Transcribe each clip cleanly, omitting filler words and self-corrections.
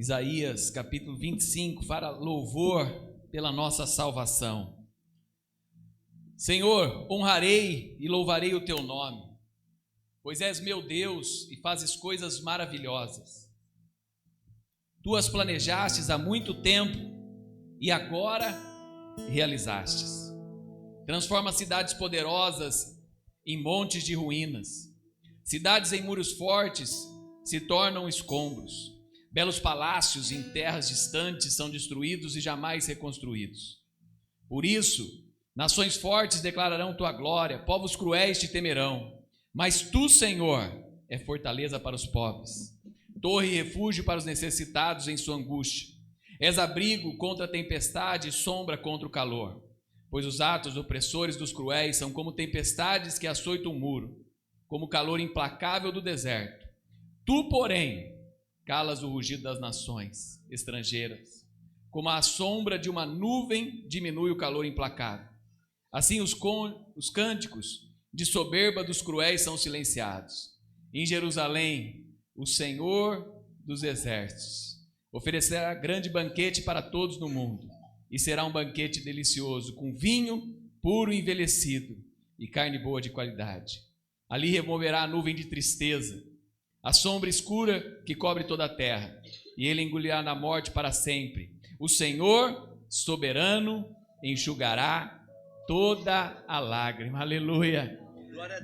Isaías capítulo 25, para louvor pela nossa salvação. Senhor, honrarei e louvarei o teu nome, pois és meu Deus e fazes coisas maravilhosas. Tu as planejastes há muito tempo e agora realizastes. Transforma cidades poderosas em montes de ruínas. Cidades em muros fortes se tornam escombros. Belos palácios em terras distantes são destruídos e jamais reconstruídos. Por isso, nações fortes declararão tua glória, povos cruéis te temerão. Mas tu, Senhor, é fortaleza para os pobres, torre e refúgio para os necessitados em sua angústia. És abrigo contra a tempestade e sombra contra o calor. Pois os atos opressores dos cruéis são como tempestades que açoitam um muro, como o calor implacável do deserto. Tu, porém, calas o rugido das nações estrangeiras. Como a sombra de uma nuvem diminui o calor implacável. Assim os cânticos de soberba dos cruéis são silenciados. Em Jerusalém, o Senhor dos exércitos oferecerá grande banquete para todos no mundo. E será um banquete delicioso, com vinho puro e envelhecido e carne boa de qualidade. Ali removerá a nuvem de tristeza, a sombra escura que cobre toda a terra, e ele engolirá na morte para sempre. O Senhor, soberano, enxugará toda a lágrima. Aleluia.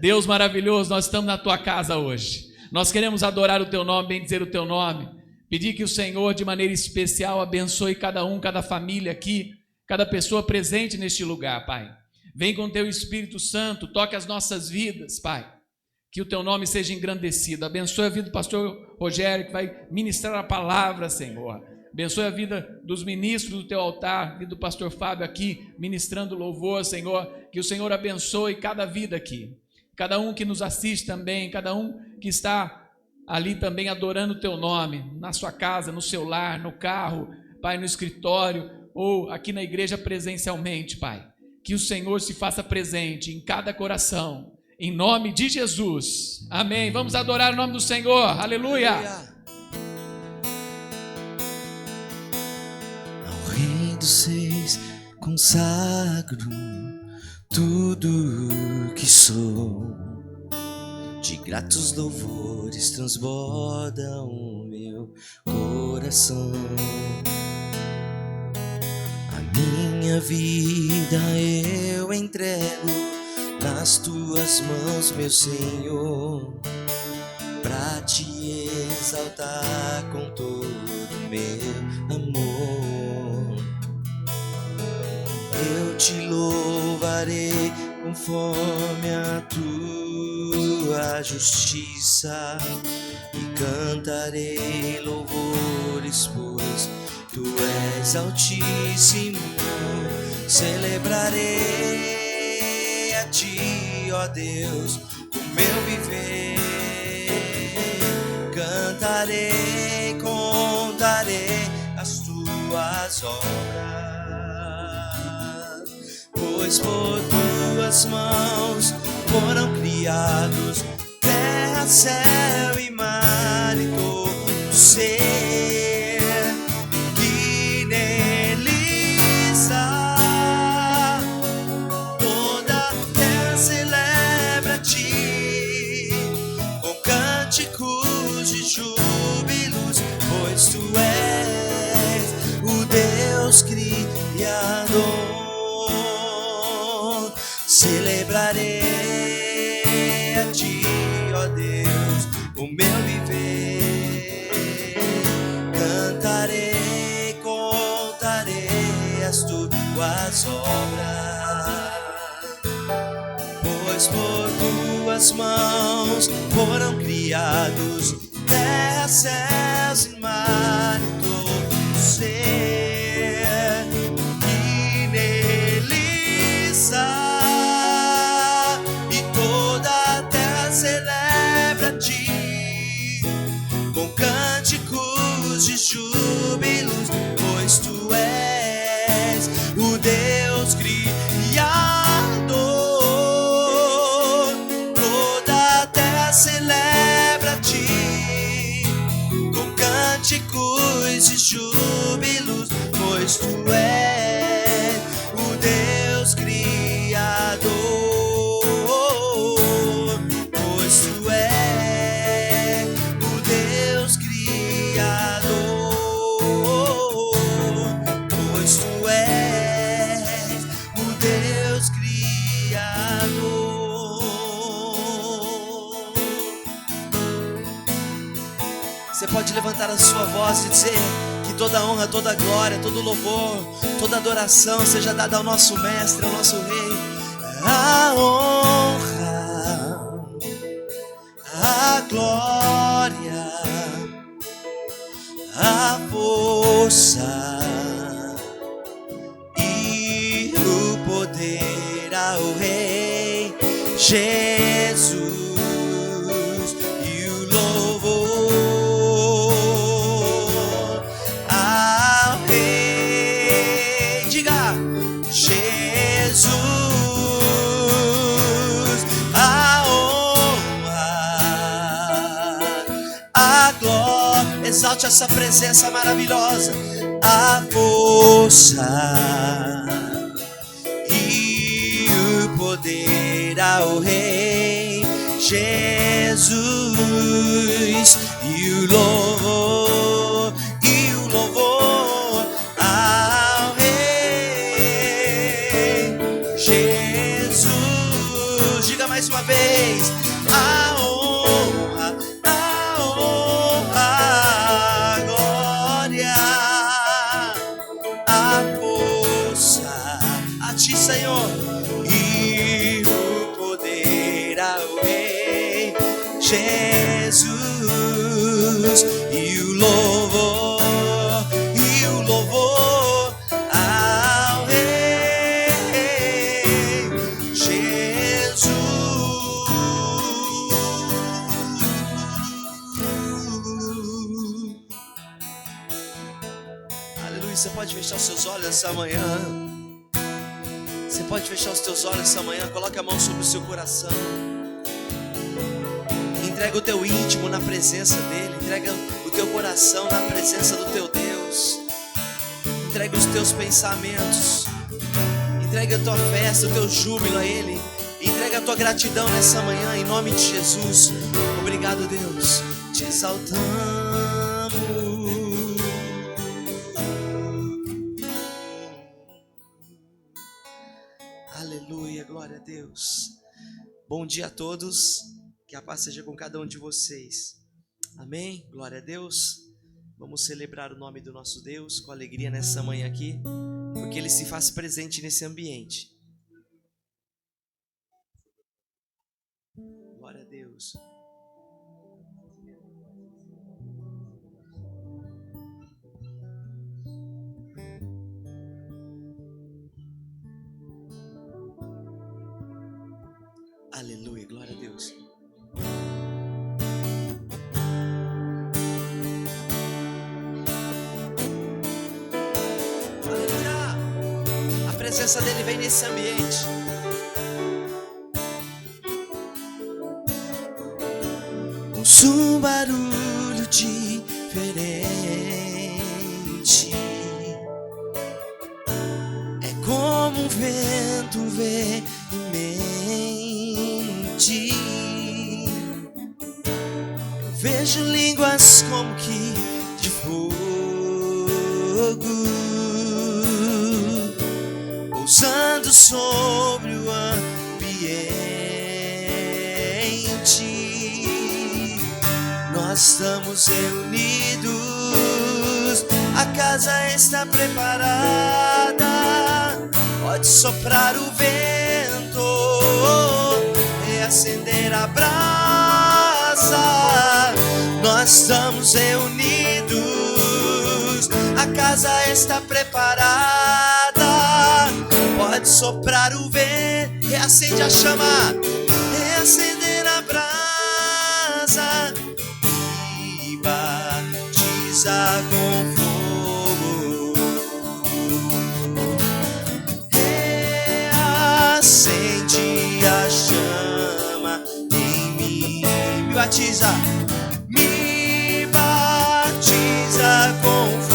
Deus maravilhoso, nós estamos na tua casa hoje. Nós queremos adorar o teu nome, bendizer o teu nome. Pedir que o Senhor, de maneira especial, abençoe cada um, cada família aqui, cada pessoa presente neste lugar, Pai. Vem com o teu Espírito Santo, toque as nossas vidas, Pai. Que o teu nome seja engrandecido. Abençoe a vida do pastor Rogério, que vai ministrar a palavra, Senhor. Abençoe a vida dos ministros do teu altar, a vida do pastor Fábio aqui, ministrando louvor, Senhor. Que o Senhor abençoe cada vida aqui. Cada um que nos assiste também, cada um que está ali também adorando o teu nome, na sua casa, no seu lar, no carro, Pai, no escritório, ou aqui na igreja presencialmente, Pai. Que o Senhor se faça presente em cada coração, em nome de Jesus. Amém. Vamos adorar o nome do Senhor. Aleluia. Ao Rei dos Seis consagro tudo que sou. De gratos louvores transborda o meu coração. A minha vida eu entrego nas tuas mãos, meu Senhor, pra te exaltar com todo o meu amor. Eu te louvarei conforme a tua justiça e cantarei louvores, pois tu és altíssimo. Celebrarei a ti, ó Deus, o meu viver. Cantarei, contarei as tuas obras, pois por tuas mãos foram criados terra, céu e mar e todo ser que nele está. Toda a terra celebra a ti com cânticos de júbilos, pois tu és o Deus Criador. Celebrarei a ti, ó Deus, o meu viver. Cantarei, contarei as tuas obras, pois por tuas mãos foram criados terra, céus e mar e todo ser que nele está. Celebra a ti com cânticos de júbilos, pois tu és o Deus Criador. Toda a terra celebra a ti com cânticos e júbilos, pois tu és o Deus Criador, pois tu és o Deus Criador, pois tu és o Deus Criador. Você pode levantar a sua voz e dizer que toda honra, toda glória, todo louvor, toda adoração seja dada ao nosso Mestre, ao nosso Rei. A honra, a glória, a força e o poder ao Rei Jesus. Exalte essa presença maravilhosa, a força e o poder ao Rei Jesus, e o louvor ao Rei Jesus. Diga mais uma vez: a honra, Senhor, e o poder ao Rei Jesus, e o louvor ao Rei Jesus. Aleluia. Você pode fechar os seus olhos essa manhã. Você pode fechar os teus olhos essa manhã, coloque a mão sobre o seu coração. Entrega o teu íntimo na presença dele. Entrega o teu coração na presença do teu Deus. Entrega os teus pensamentos. Entrega a tua festa, o teu júbilo a ele. Entrega a tua gratidão nessa manhã, em nome de Jesus. Obrigado, Deus. Te exaltamos. Aleluia, glória a Deus. Bom dia a todos, que a paz seja com cada um de vocês. Amém, glória a Deus. Vamos celebrar o nome do nosso Deus com alegria nessa manhã aqui, porque Ele se faz presente nesse ambiente. Glória a Deus. Aleluia, glória a Deus. Aleluia. A presença dele vem nesse ambiente. Ouço um barulho diferente. É como um vento veemente. Eu vejo línguas como que de fogo pousando sobre o ambiente. Nós estamos reunidos, a casa está preparada. Pode soprar o vento, reacender a brasa. Nós estamos reunidos, a casa está preparada. Pode soprar o vento, reacende a chama, reacender a brasa e batiza com fogo. Reacende a chama em mim, me batiza com fogo.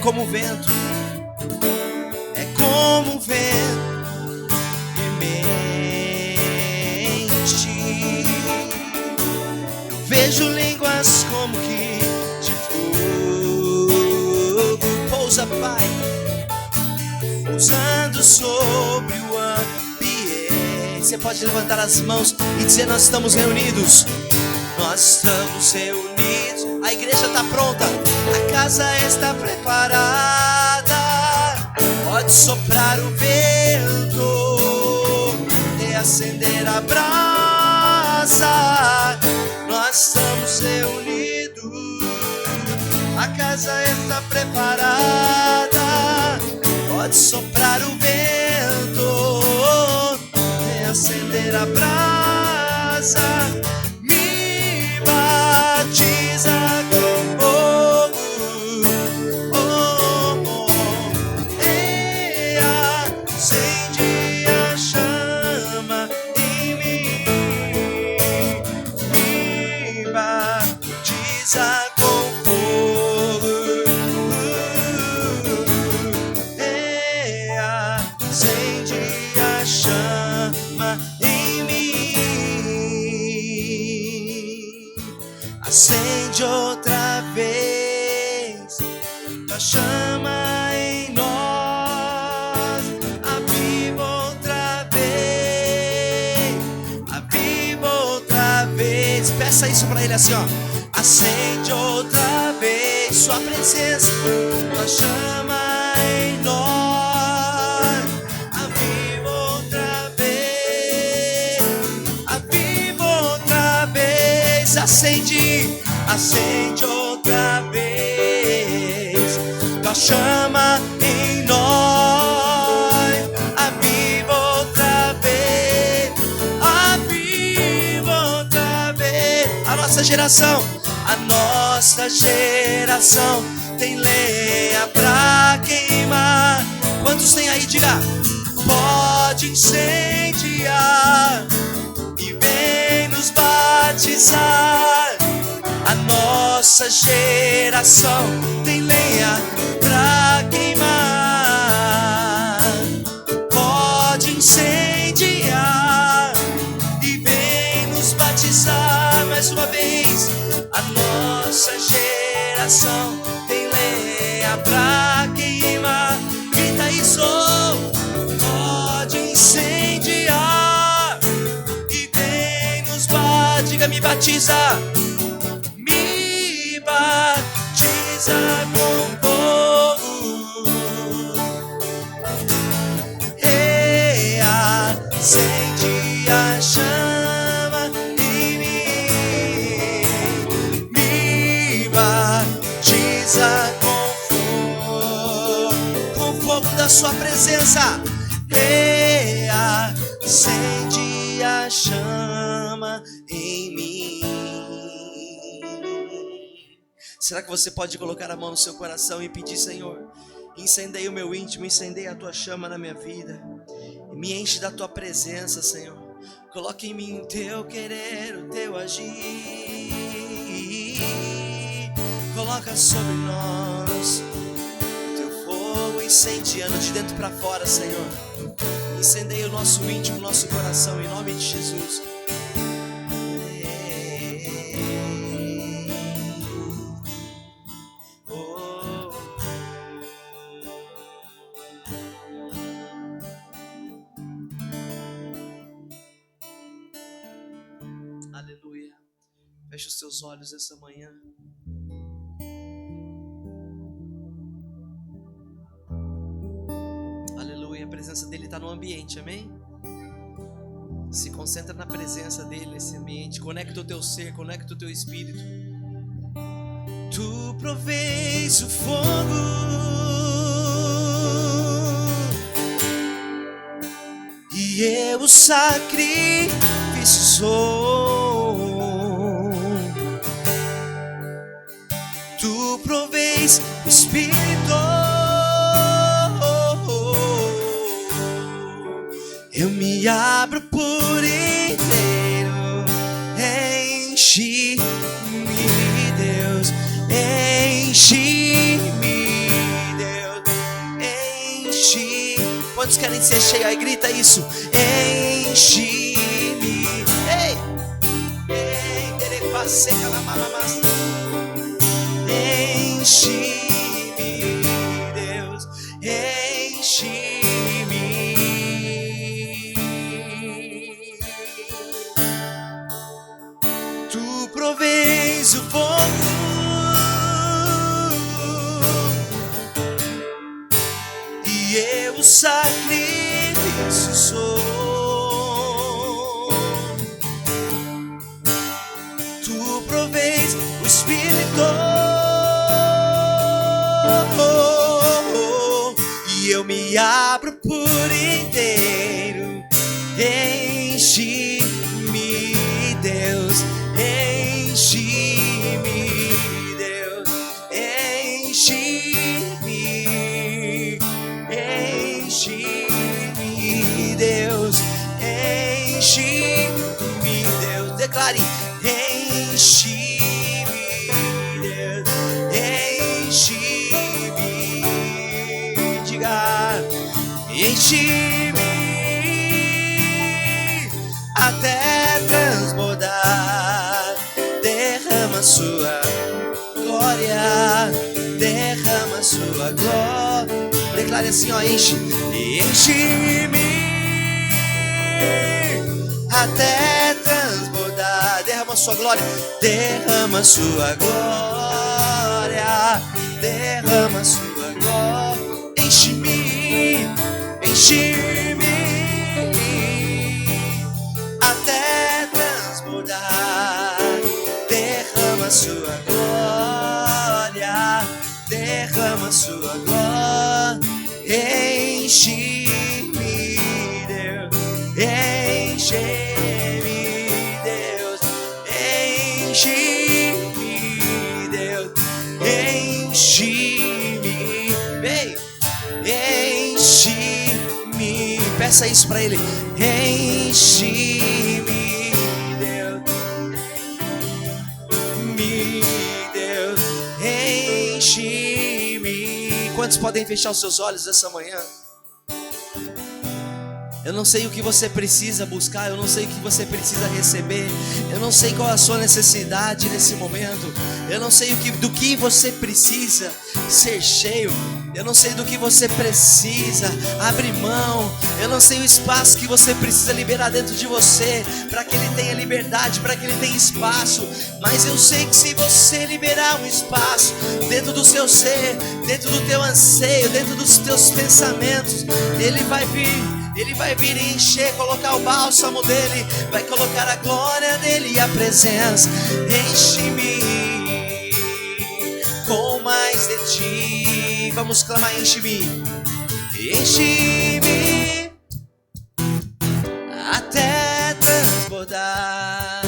como o vento, é como o vento remente. Eu vejo línguas como que de fogo pousa, Pai, pousando sobre o ambiente. Você pode levantar as mãos e dizer: nós estamos reunidos. Nós estamos reunidos. A igreja está pronta, a casa está preparada. Pode soprar o vento, reacender a brasa. Nós estamos reunidos, a casa está preparada. Pode soprar o vento, reacender a brasa. Me batiza com fogo, oh, oh. E acende a chama em mim. Me batiza com fogo, e acende a chama em mim. Acende outra vez tua chama em nós. Aviva outra vez, aviva outra vez. Peça isso pra ele assim, ó. Acende outra vez sua presença, tua chama em nós. Aviva outra vez, aviva outra vez. Acende, acende outra vez tua chama em nós. Aviva outra vez, aviva outra vez. A nossa geração tem lenha pra queimar. Quantos tem aí? Diga: pode incendiar e vem nos batizar. A nossa geração tem lenha pra queimar. Pode incendiar e vem nos batizar. Mais uma vez. A nossa geração tem lenha pra queimar. Grita isso. Pode incendiar e vem nos batizar. Diga: me batiza. Me batiza com fogo, reacende a chama em mim. Me batiza com fogo da sua presença. Reacende a chama em mim. Será que você pode colocar a mão no seu coração e pedir: Senhor, incendeia o meu íntimo, incendeia a tua chama na minha vida, me enche da tua presença, Senhor. Coloque em mim o teu querer, o teu agir. Coloca sobre nós o teu fogo incendiando de dentro para fora, Senhor. Incendeia o nosso íntimo, o nosso coração, em nome de Jesus. Aleluia. Feche os seus olhos essa manhã. Aleluia. A presença dele está no ambiente, amém? Se concentra na presença dele nesse ambiente. Conecta o teu ser, conecta o teu espírito. Tu provês o fogo e eu o sacrifício sou. Tu provês o Espírito, eu me abro por inteiro. Enche-me, Deus, enche-me, Quantos querem ser cheios? Aí grita isso. Enche-me. Ei, seca lá, mamamás. Enche-me, Deus, enche-me. Tu provês o fogo e eu o sacrifício sou. Tu provês o Espírito e eu me abro por inteiro. Enche-me, Deus, enche-me, Deus, enche-me, enche-me, Deus, enche-me, Deus. Declare: enche-me, Deus, enche-me. Diga: enche-me até transbordar. Derrama sua glória, derrama sua glória. Declare assim, ó: enche-me até transbordar. Derrama sua glória, derrama sua glória, derrama sua glória. Enche-me, enche-me até transbordar. Derrama sua glória, derrama sua glória. Enche-me, Deus, enche-me, Deus, enche-me, Deus, enche-me, vem, enche-me. Peça isso pra Ele: enche-me, Deus, Deus, enche-me. Quantos podem fechar os seus olhos essa manhã? Eu não sei o que você precisa buscar, eu não sei o que você precisa receber, eu não sei qual é a sua necessidade nesse momento, eu não sei do que você precisa ser cheio, eu não sei do que você precisa abrir mão, eu não sei o espaço que você precisa liberar dentro de você, para que Ele tenha liberdade, para que Ele tenha espaço, mas eu sei que se você liberar um espaço dentro do seu ser, dentro do teu anseio, dentro dos teus pensamentos, Ele vai vir e encher, colocar o bálsamo dele, vai colocar a glória dele e a presença. Enche-me com mais de ti. Vamos clamar: enche-me, enche-me até transbordar.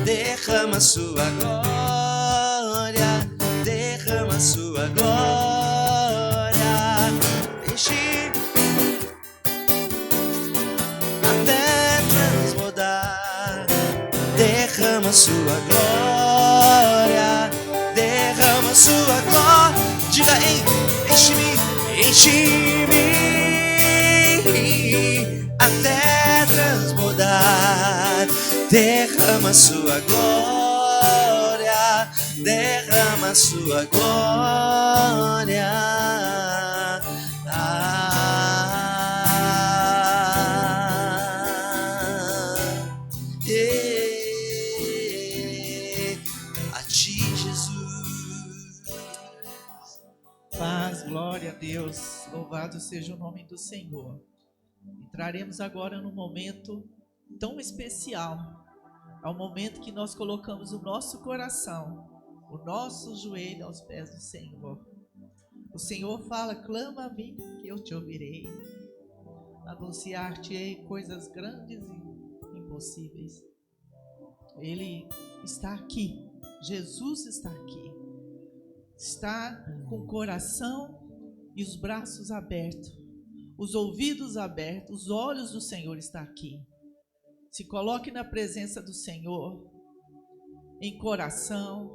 Derrama sua glória, derrama sua glória. Enche derrama sua glória, derrama sua glória. Diga: enche-me, enche-me até transbordar. Derrama sua glória, derrama sua glória. Glória a Deus, louvado seja o nome do Senhor. Entraremos agora num momento tão especial, ao momento que nós colocamos o nosso coração, o nosso joelho aos pés do Senhor. O Senhor fala: clama a mim que eu te ouvirei, anunciar-te-ei coisas grandes e impossíveis. Ele está aqui, Jesus está aqui, está com o coração e os braços abertos, os ouvidos abertos, os olhos do Senhor estão aqui. Se coloque na presença do Senhor, em coração,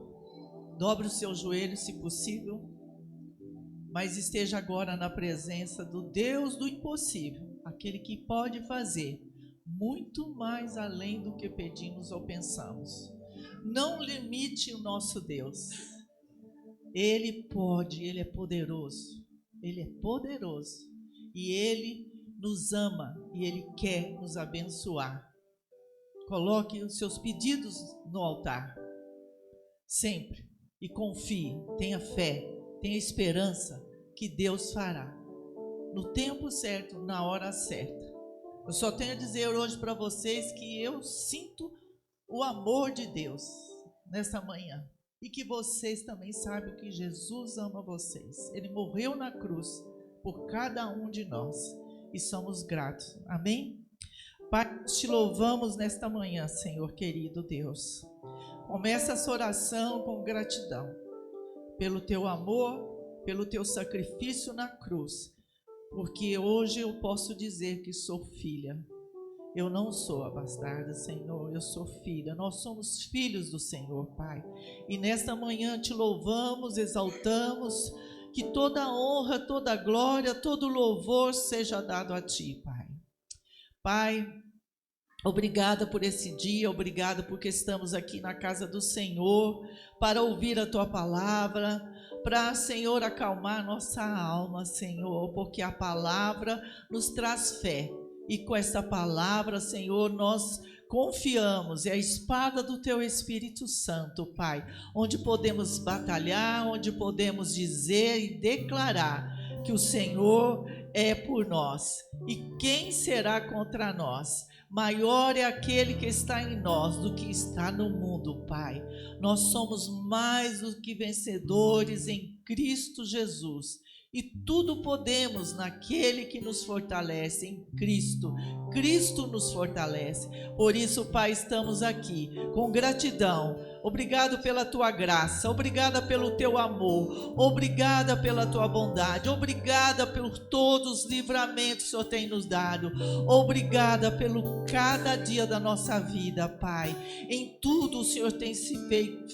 dobre os seus joelhos se possível, mas esteja agora na presença do Deus do impossível, aquele que pode fazer muito mais além do que pedimos ou pensamos. Não limite o nosso Deus. Ele pode, Ele é poderoso. Ele é poderoso. E Ele nos ama e Ele quer nos abençoar. Coloque os seus pedidos no altar. Sempre. E confie, tenha fé, tenha esperança que Deus fará. No tempo certo, na hora certa. Eu só tenho a dizer hoje para vocês que eu sinto o amor de Deus nesta manhã. E que vocês também sabem que Jesus ama vocês. Ele morreu na cruz por cada um de nós. E somos gratos. Amém? Pai, te louvamos nesta manhã, Senhor querido Deus. Começa essa oração com gratidão. Pelo teu amor, pelo teu sacrifício na cruz. Porque hoje eu posso dizer que sou filha. Eu não sou a bastarda, Senhor, eu sou filha. Nós somos filhos do Senhor, Pai. E nesta manhã te louvamos, exaltamos, que toda honra, toda glória, todo louvor seja dado a Ti, Pai. Pai, obrigada por esse dia, obrigada porque estamos aqui na casa do Senhor para ouvir a Tua palavra, para, Senhor, acalmar nossa alma, Senhor, porque a palavra nos traz fé. E com essa palavra, Senhor, nós confiamos, é a espada do Teu Espírito Santo, Pai, onde podemos batalhar, onde podemos dizer e declarar que o Senhor é por nós. E quem será contra nós? Maior é aquele que está em nós do que está no mundo, Pai. Nós somos mais do que vencedores em Cristo Jesus. E tudo podemos naquele que nos fortalece, em Cristo. Cristo nos fortalece. Por isso, Pai, estamos aqui com gratidão. Obrigado pela Tua graça, obrigada pelo Teu amor, obrigada pela Tua bondade, obrigada por todos os livramentos que o Senhor tem nos dado, obrigada pelo cada dia da nossa vida, Pai. Em tudo o Senhor tem se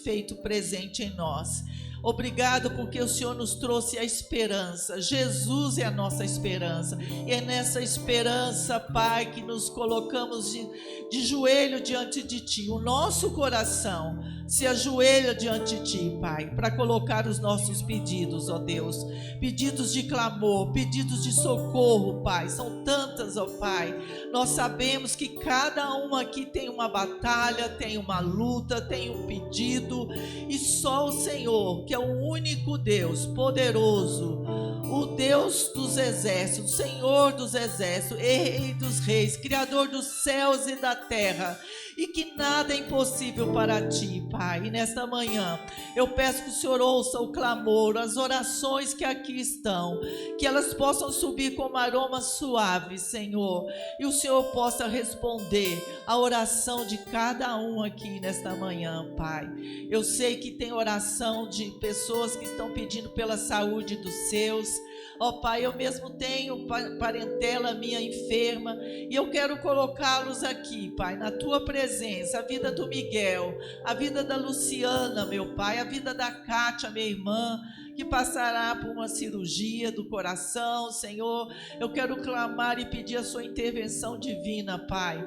feito presente em nós. Obrigado porque o Senhor nos trouxe a esperança. Jesus é a nossa esperança. E é nessa esperança, Pai, que nos colocamos de joelho diante de Ti. O nosso coração se ajoelha diante de Ti, Pai, para colocar os nossos pedidos, ó Deus. Pedidos de clamor, pedidos de socorro, Pai. São tantas, ó Pai. Nós sabemos que cada um aqui tem uma batalha, tem uma luta, tem um pedido. E só o Senhor, que é o único Deus poderoso, o Deus dos exércitos, Senhor dos exércitos, Rei dos reis, Criador dos céus e da terra, e que nada é impossível para Ti, Pai. E nesta manhã eu peço que o Senhor ouça o clamor, as orações que aqui estão, que elas possam subir como aroma suave, Senhor, e o Senhor possa responder a oração de cada um aqui nesta manhã, Pai. Eu sei que tem oração de pessoas que estão pedindo pela saúde dos seus. Ó Pai, eu mesmo tenho parentela minha enferma e eu quero colocá-los aqui, Pai, na Tua presença. A vida do Miguel, a vida da Luciana, meu Pai, a vida da Kátia, minha irmã, que passará por uma cirurgia do coração, Senhor. Eu quero clamar e pedir a Sua intervenção divina, Pai.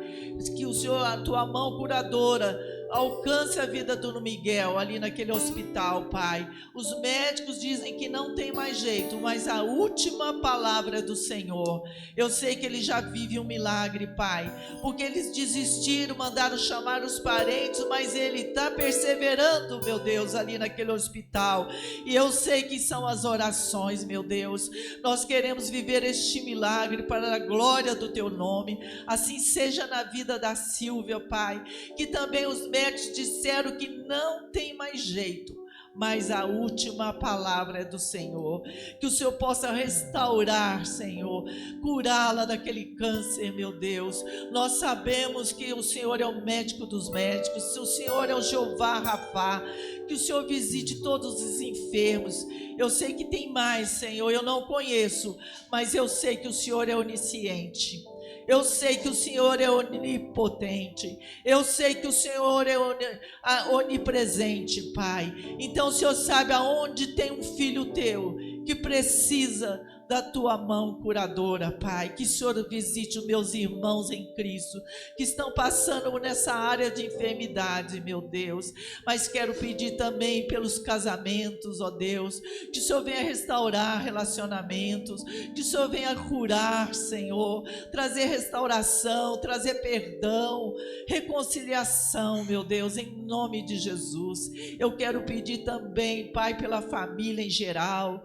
Que o Senhor, a Tua mão curadora, alcance a vida do Miguel ali naquele hospital, Pai. Os médicos dizem que não tem mais jeito, mas a última palavra é do Senhor. Eu sei que ele já vive um milagre, Pai, porque eles desistiram, mandaram chamar os parentes, mas ele está perseverando, meu Deus, ali naquele hospital. E eu sei que são as orações, meu Deus. Nós queremos viver este milagre para a glória do Teu nome. Assim seja na vida da Silvia, Pai, que também os médicos disseram que não tem mais jeito, mas a última palavra é do Senhor. Que o Senhor possa restaurar, Senhor, curá-la daquele câncer, meu Deus. Nós sabemos que o Senhor é o médico dos médicos, o Senhor é o Jeová Rafá. Que o Senhor visite todos os enfermos. Eu sei que tem mais, Senhor, eu não conheço, mas eu sei que o Senhor é onisciente. Eu sei que o Senhor é onipotente. Eu sei que o Senhor é onipresente, Pai. Então o Senhor sabe aonde tem um filho Teu que precisa da tua mão curadora, Pai. Que o Senhor visite os meus irmãos em Cristo, que estão passando nessa área de enfermidade, meu Deus. Mas quero pedir também pelos casamentos, ó Deus, que o Senhor venha restaurar relacionamentos, que o Senhor venha curar, Senhor, trazer restauração, trazer perdão, reconciliação, meu Deus, em nome de Jesus. Eu quero pedir também, Pai, pela família em geral,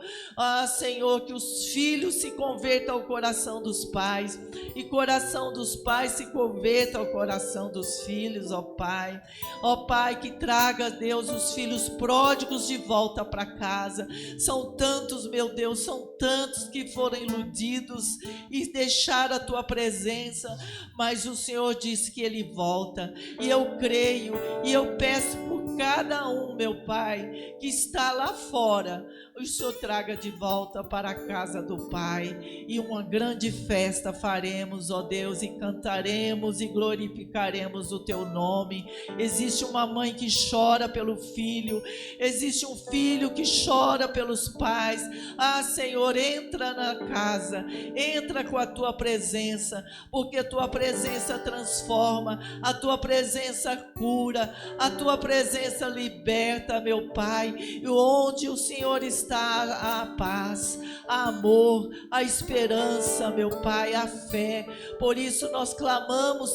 Senhor, que os filhos se convertam ao coração dos pais, e coração dos pais se converta ao coração dos filhos, ó Pai. Ó Pai, que traga, Deus, os filhos pródigos de volta para casa. São tantos, meu Deus, são tantos que foram iludidos e deixaram a tua presença, mas o Senhor disse que Ele volta, e eu creio, e eu peço por cada um, meu Pai, que está lá fora, o Senhor traga de volta para a casa do Pai, e uma grande festa faremos, ó Deus, e cantaremos e glorificaremos o Teu nome. Existe uma mãe que chora pelo filho, existe um filho que chora pelos pais. Senhor, entra na casa, entra com a Tua presença, porque a Tua presença transforma, a Tua presença cura, a Tua presença liberta, meu Pai. E onde o Senhor está, a paz, a amor, a esperança, meu Pai, a fé. Por isso nós clamamos,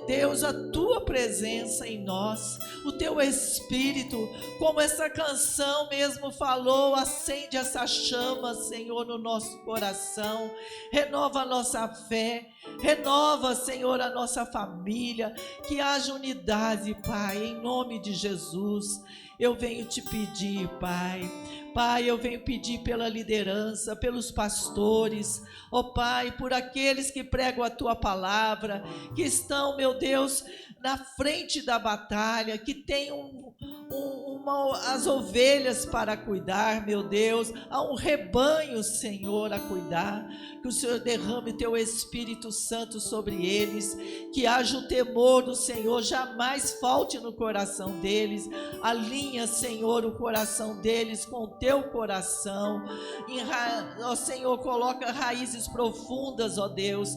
Deus, a Tua presença em nós, o Teu Espírito, como essa canção mesmo falou, acende essa chama, Senhor, no nosso coração, renova a nossa fé, renova, Senhor, a nossa família, que haja unidade, Pai, em nome de Jesus. Eu venho te pedir, Pai, eu venho pedir pela liderança, pelos pastores, ó Pai, por aqueles que pregam a Tua palavra, que estão, meu Deus, na frente da batalha, que tem as ovelhas para cuidar, meu Deus, há um rebanho, Senhor, a cuidar. Que o Senhor derrame Teu Espírito Santo sobre eles, que haja o temor do Senhor, jamais falte no coração deles. Alinha, Senhor, o coração deles com o Teu coração, ó Senhor, coloca raízes profundas, ó Deus,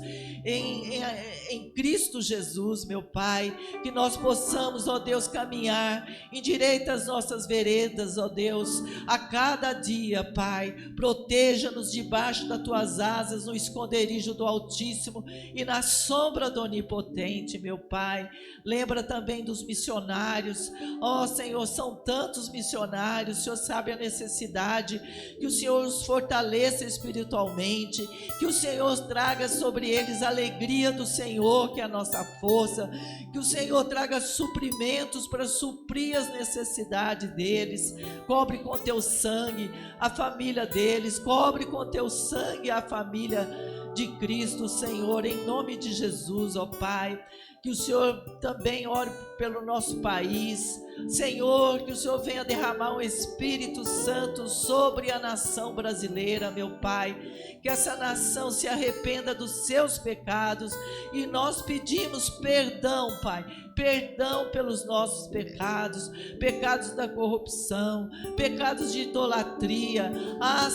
em Cristo Jesus, meu Pai, que nós possamos, ó Deus, caminhar endireita as nossas veredas, ó Deus, a cada dia, Pai. Proteja-nos debaixo das Tuas asas, no esconderijo do Altíssimo e na sombra do Onipotente, meu Pai. Lembra também dos missionários, ó Senhor, são tantos missionários, o Senhor sabe a necessidade, que o Senhor os fortaleça espiritualmente, que o Senhor traga sobre eles a alegria do Senhor, que é a nossa força, que o Senhor traga suprimentos para suprir as necessidades deles. Cobre com Teu sangue a família deles, cobre com Teu sangue a família de Cristo, Senhor, em nome de Jesus, ó Pai. Que o Senhor também ore pelo nosso país, Senhor, que o Senhor venha derramar um Espírito Santo sobre a nação brasileira, meu Pai, que essa nação se arrependa dos seus pecados, e nós pedimos perdão, Pai, perdão pelos nossos pecados, pecados da corrupção, pecados de idolatria.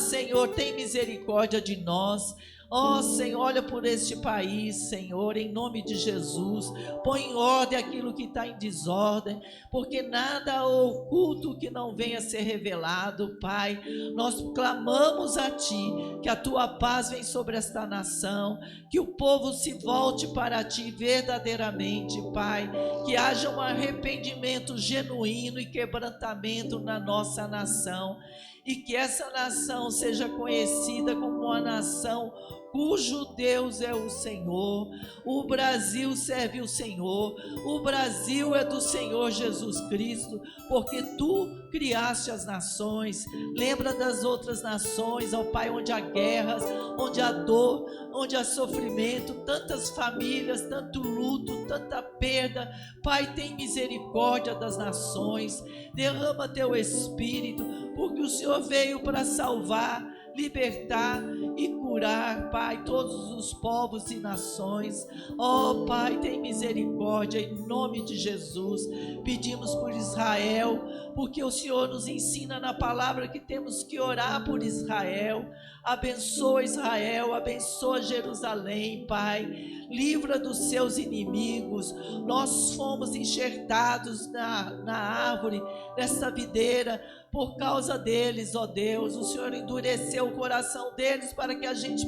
Senhor, tem misericórdia de nós. Ó Senhor, olha por este país, Senhor, em nome de Jesus. Põe em ordem aquilo que está em desordem, porque nada oculto que não venha a ser revelado, Pai. Nós clamamos a Ti, que a Tua paz venha sobre esta nação, que o povo se volte para Ti verdadeiramente, Pai. Que haja um arrependimento genuíno e quebrantamento na nossa nação, e que essa nação seja conhecida como uma nação cujo Deus é o Senhor. O Brasil serve o Senhor, o Brasil é do Senhor Jesus Cristo, porque Tu criaste as nações. Lembra das outras nações, ó Pai, onde há guerras, onde há dor, onde há sofrimento, tantas famílias, tanto luto, tanta perda. Pai, tem misericórdia das nações, derrama Teu Espírito, porque o Senhor veio para salvar, libertar e curar, Pai, todos os povos e nações. Ó Pai, tem misericórdia em nome de Jesus. Pedimos por Israel, porque o Senhor nos ensina na palavra que temos que orar por Israel. Abençoa Israel, abençoa Jerusalém, Pai. Livra dos seus inimigos. Nós fomos enxertados na árvore, nessa videira, por causa deles, ó Deus. O Senhor endureceu o coração deles para que a gente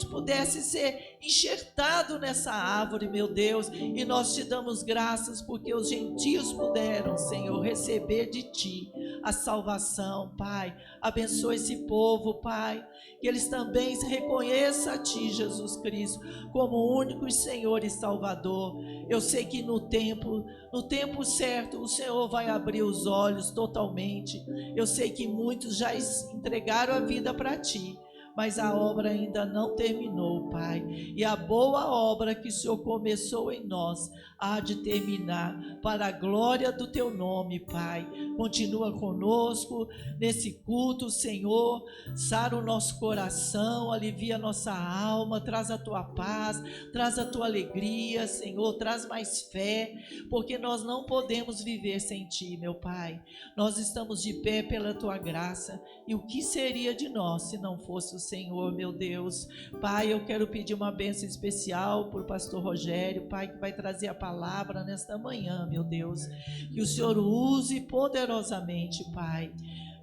pudesse ser enxertado nessa árvore, meu Deus. E nós te damos graças porque os gentios puderam, Senhor, receber de ti a salvação, Pai. Abençoa esse povo, Pai, que eles também se reconheçam a ti, Jesus Cristo, como o único Senhor e Salvador. Eu sei que no tempo certo o Senhor vai abrir os olhos totalmente. Eu sei que muitos já entregaram a vida para ti, mas a obra ainda não terminou, Pai. E a boa obra que o Senhor começou em nós há de terminar, para a glória do teu nome, Pai. Continua conosco nesse culto, Senhor. Sara o nosso coração, alivia a nossa alma, traz a tua paz, traz a tua alegria, Senhor. Traz mais fé, porque nós não podemos viver sem ti, meu Pai. Nós estamos de pé pela tua graça, e o que seria de nós se não fosse o Senhor, meu Deus? Pai, eu quero pedir uma bênção especial por pastor Rogério, Pai, que vai trazer a palavra nesta manhã, meu Deus. Que o Senhor use poderosamente, Pai.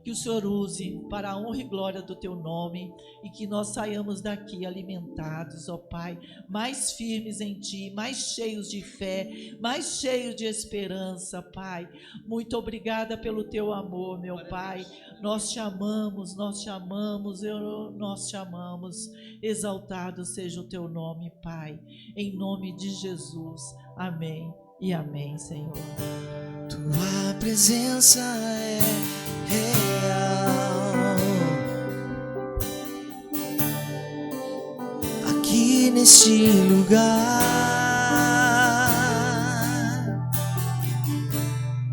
Que o Senhor use para a honra e glória do teu nome, e que nós saiamos daqui alimentados, ó Pai, mais firmes em ti, mais cheios de fé, mais cheios de esperança, Pai. Muito obrigada pelo teu amor, meu Pai. Nós te amamos, nós te amamos, nós te amamos. Exaltado seja o teu nome, Pai, em nome de Jesus. Amém e amém, Senhor. Tua presença é real aqui neste lugar.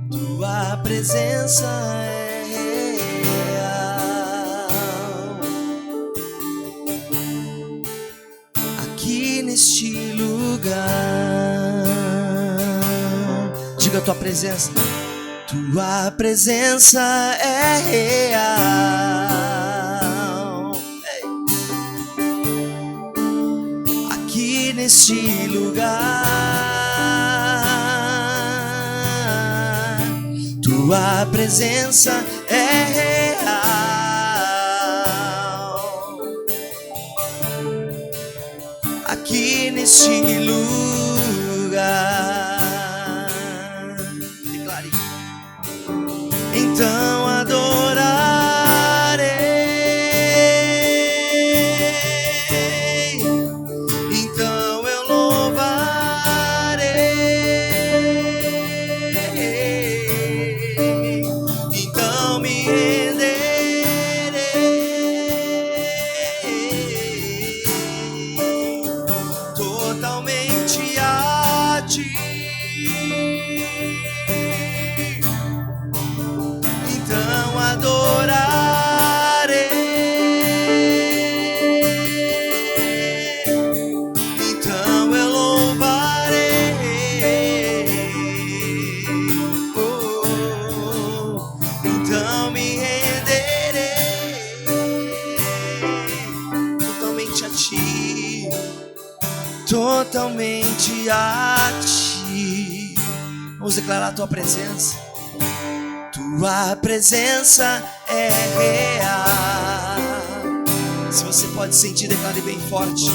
Tua presença é real aqui neste lugar. Diga a tua presença. Tua presença é real aqui neste lugar. Tua presença é real aqui neste lugar. Então adorarei, então eu louvarei, então me renderei totalmente a ti. Então adorarei, então eu louvarei, então me renderei totalmente a ti, totalmente a ti. Vamos declarar a tua presença. Tua presença é real. Se você pode sentir, declare bem forte.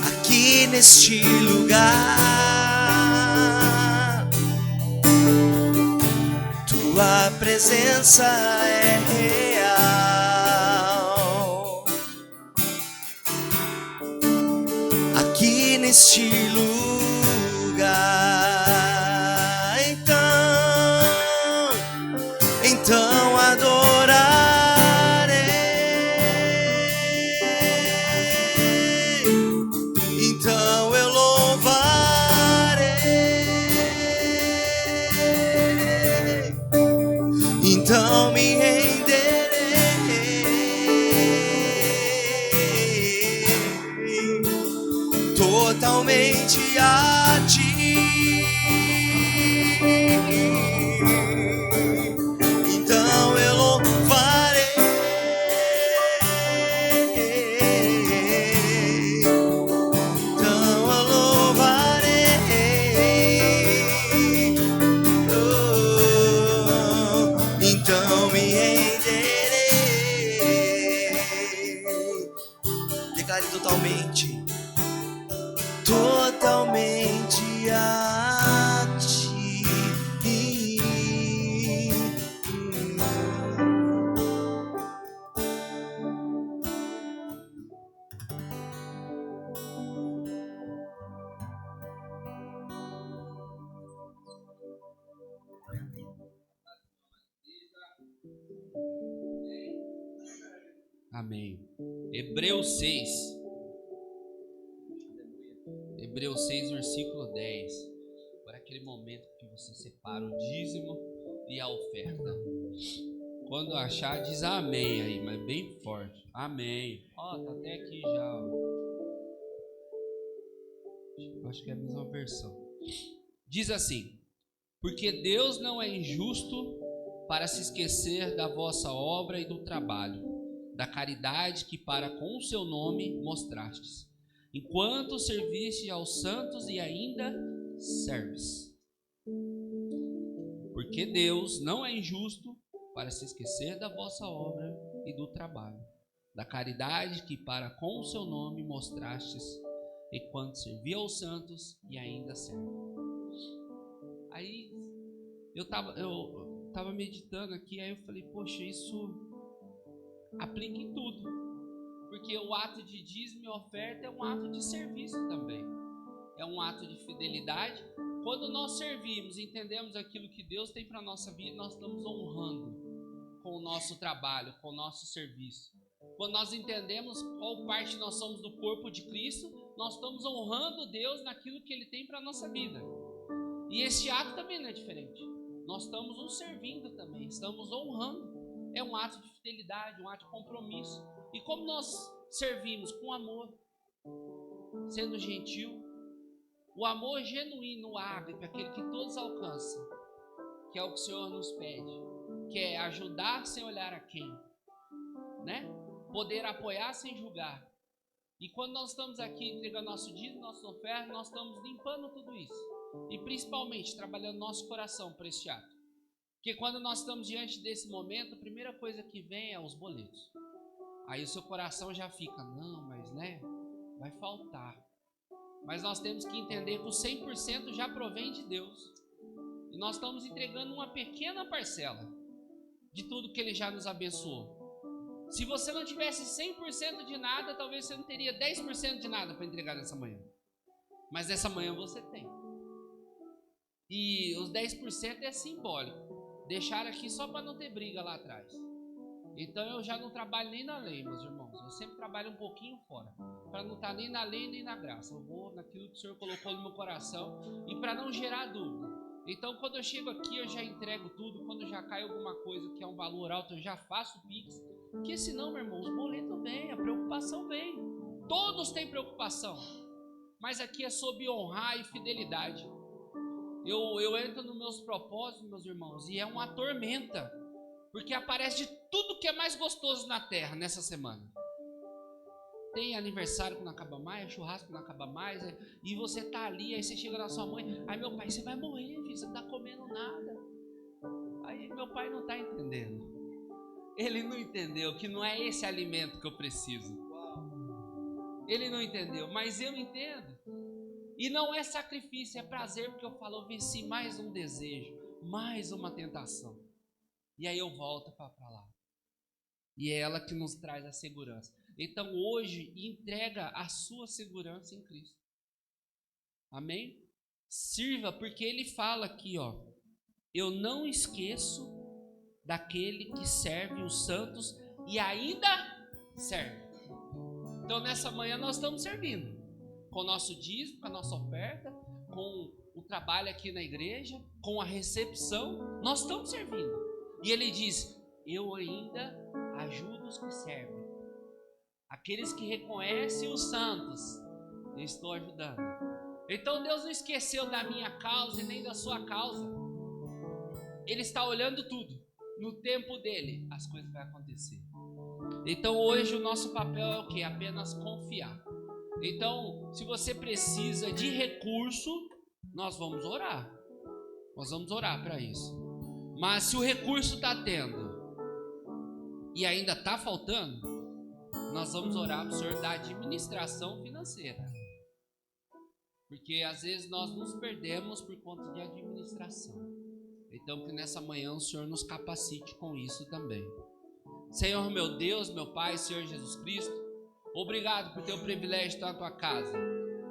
Aqui neste lugar, tua presença é real. Aqui neste lugar. Então adorarei, então eu louvarei, então me renderei totalmente a ti. Então eu louvarei, então eu louvarei, então me renderei. Declare totalmente, totalmente a ti. Amém. Hebreus 6. Hebreus 6, versículo 10. Agora aquele momento que você separa o dízimo e a oferta. Quando achar, diz amém aí, mas bem forte. Amém. Ó, tá até aqui já. Eu acho que é a mesma versão. Diz assim: porque Deus não é injusto para se esquecer da vossa obra e do trabalho, da caridade que para com o seu nome mostrastes, enquanto serviste aos santos e ainda serves. Porque Deus não é injusto para se esquecer da vossa obra e do trabalho, da caridade que para com o seu nome mostrastes, enquanto servia aos santos e ainda serve. Aí eu tava meditando aqui, aí eu falei, poxa, isso aplica em tudo, porque o ato de dízimo e oferta é um ato de serviço também, é um ato de fidelidade. Quando nós servimos, entendemos aquilo que Deus tem para a nossa vida, nós estamos honrando com o nosso trabalho, com o nosso serviço. Quando nós entendemos qual parte nós somos do corpo de Cristo, nós estamos honrando Deus naquilo que Ele tem para a nossa vida. E esse ato também não é diferente. Nós estamos nos servindo também, estamos honrando. É um ato de fidelidade, um ato de compromisso. E como nós servimos com amor, sendo gentil, o amor genuíno, ágape, aquele que todos alcançam, que é o que o Senhor nos pede, que é ajudar sem olhar a quem, né? Poder apoiar sem julgar. E quando nós estamos aqui entregando nosso dízimo, nossa oferta, nós estamos limpando tudo isso. E principalmente trabalhando nosso coração para este ato. Porque quando nós estamos diante desse momento, a primeira coisa que vem é os boletos. Aí o seu coração já fica, não, mas né, vai faltar. Mas nós temos que entender que o 100% já provém de Deus. E nós estamos entregando uma pequena parcela de tudo que Ele já nos abençoou. Se você não tivesse 100% de nada, talvez você não teria 10% de nada para entregar nessa manhã. Mas nessa manhã você tem. E os 10% é simbólico. Deixaram aqui só para não ter briga lá atrás. Então eu já não trabalho nem na lei, meus irmãos. Eu sempre trabalho um pouquinho fora, para não estar nem na lei nem na graça. Eu vou naquilo que o Senhor colocou no meu coração e para não gerar dúvida. Então quando eu chego aqui eu já entrego tudo. Quando já cai alguma coisa que é um valor alto, eu já faço o Pix. Porque senão, meu irmão, os boletos vêm, a preocupação vem. Todos têm preocupação. Mas aqui é sobre honrar e fidelidade. Eu entro nos meus propósitos, meus irmãos, e é uma tormenta. Porque aparece de tudo que é mais gostoso na terra nessa semana. Tem aniversário que não acaba mais, churrasco que não acaba mais, e você tá ali, aí você chega na sua mãe, aí meu pai, você vai morrer, filho, você não tá comendo nada. Aí meu pai não tá entendendo. Ele não entendeu que não é esse alimento que eu preciso. Ele não entendeu, mas eu entendo. E não é sacrifício, é prazer, porque eu falo, eu venci mais um desejo, mais uma tentação. E aí eu volto para lá. E é ela que nos traz a segurança. Então hoje, entrega a sua segurança em Cristo. Amém? Sirva, porque ele fala aqui, ó. Eu não esqueço daquele que serve os santos e ainda serve. Então nessa manhã nós estamos servindo. Com o nosso dízimo, com a nossa oferta, com o trabalho aqui na igreja, com a recepção, nós estamos servindo. E ele diz, eu ainda ajudo os que servem. Aqueles que reconhecem os santos, eu estou ajudando. Então Deus não esqueceu da minha causa e nem da sua causa. Ele está olhando tudo. No tempo dele, as coisas vão acontecer. Então hoje o nosso papel é o quê? Apenas confiar. Então, se você precisa de recurso, nós vamos orar. Nós vamos orar para isso. Mas se o recurso está tendo e ainda está faltando, nós vamos orar para o Senhor da administração financeira. Porque às vezes nós nos perdemos por conta de administração. Então que nessa manhã o Senhor nos capacite com isso também. Senhor meu Deus, meu Pai, Senhor Jesus Cristo, obrigado por ter o privilégio de estar na tua casa.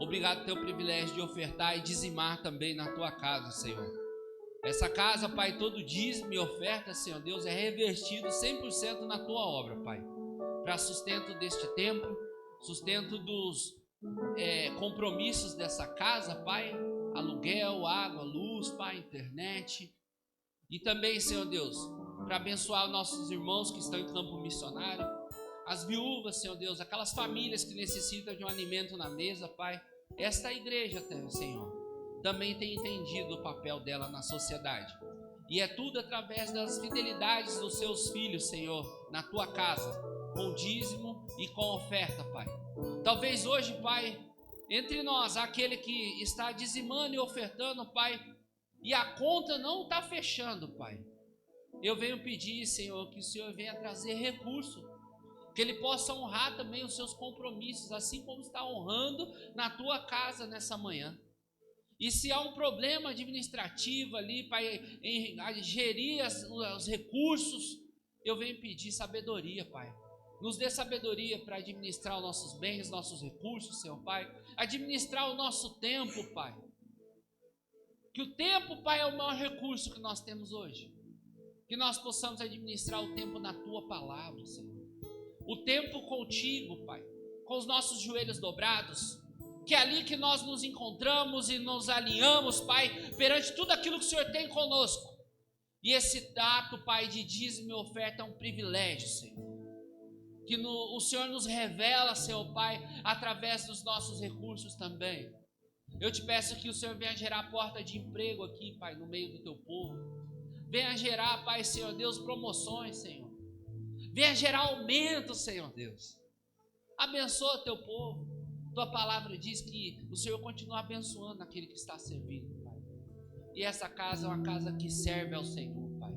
Obrigado por ter o privilégio de ofertar e dizimar também na tua casa, Senhor. Essa casa, Pai, todo dízimo e oferta, Senhor Deus, é revertido 100% na tua obra, Pai. Para sustento deste templo, sustento dos compromissos dessa casa, Pai. Aluguel, água, luz, Pai, internet. E também, Senhor Deus, para abençoar nossos irmãos que estão em campo missionário, as viúvas, Senhor Deus, aquelas famílias que necessitam de um alimento na mesa, Pai. Esta igreja, Senhor, também tem entendido o papel dela na sociedade. E é tudo através das fidelidades dos seus filhos, Senhor, na tua casa, com dízimo e com oferta, Pai. Talvez hoje, Pai, entre nós, aquele que está dizimando e ofertando, Pai, e a conta não está fechando, Pai. Eu venho pedir, Senhor, que o Senhor venha trazer recurso, que Ele possa honrar também os seus compromissos, assim como está honrando na tua casa nessa manhã. E se há um problema administrativo ali, Pai, em gerir os recursos, eu venho pedir sabedoria, Pai. Nos dê sabedoria para administrar os nossos bens, nossos recursos, Senhor Pai. Administrar o nosso tempo, Pai. Que o tempo, Pai, é o maior recurso que nós temos hoje. Que nós possamos administrar o tempo na Tua palavra, Senhor. O tempo contigo, Pai. Com os nossos joelhos dobrados. Que é ali que nós nos encontramos e nos alinhamos, Pai, perante tudo aquilo que o Senhor tem conosco. E esse ato, Pai, de dízimo e oferta é um privilégio, Senhor. Que o Senhor nos revela, Senhor Pai, através dos nossos recursos também. Eu te peço que o Senhor venha gerar porta de emprego aqui, Pai, no meio do teu povo. Venha gerar, Pai, Senhor Deus, promoções, Senhor. Venha gerar aumento, Senhor Deus. Abençoa teu povo. Tua palavra diz que o Senhor continua abençoando aquele que está servindo, Pai. E essa casa é uma casa que serve ao Senhor, Pai.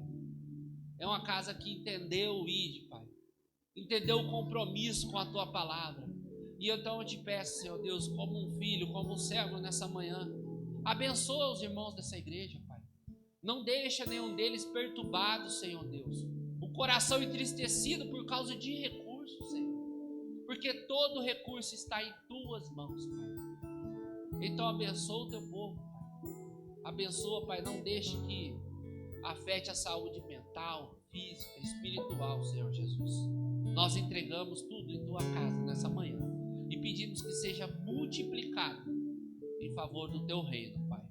É uma casa que entendeu o ID, Pai. Entendeu o compromisso com a Tua palavra. E então eu te peço, Senhor Deus, como um filho, como um servo nessa manhã, abençoa os irmãos dessa igreja, Pai. Não deixa nenhum deles perturbado, Senhor Deus. O coração entristecido por causa de recursos, Senhor. Porque todo recurso está em Tuas mãos, Pai. Então abençoa o Teu povo, Pai. Abençoa, Pai, não deixe que afete a saúde mental, física, espiritual, Senhor Jesus. Nós entregamos tudo em Tua casa nessa manhã e pedimos que seja multiplicado em favor do Teu reino, Pai.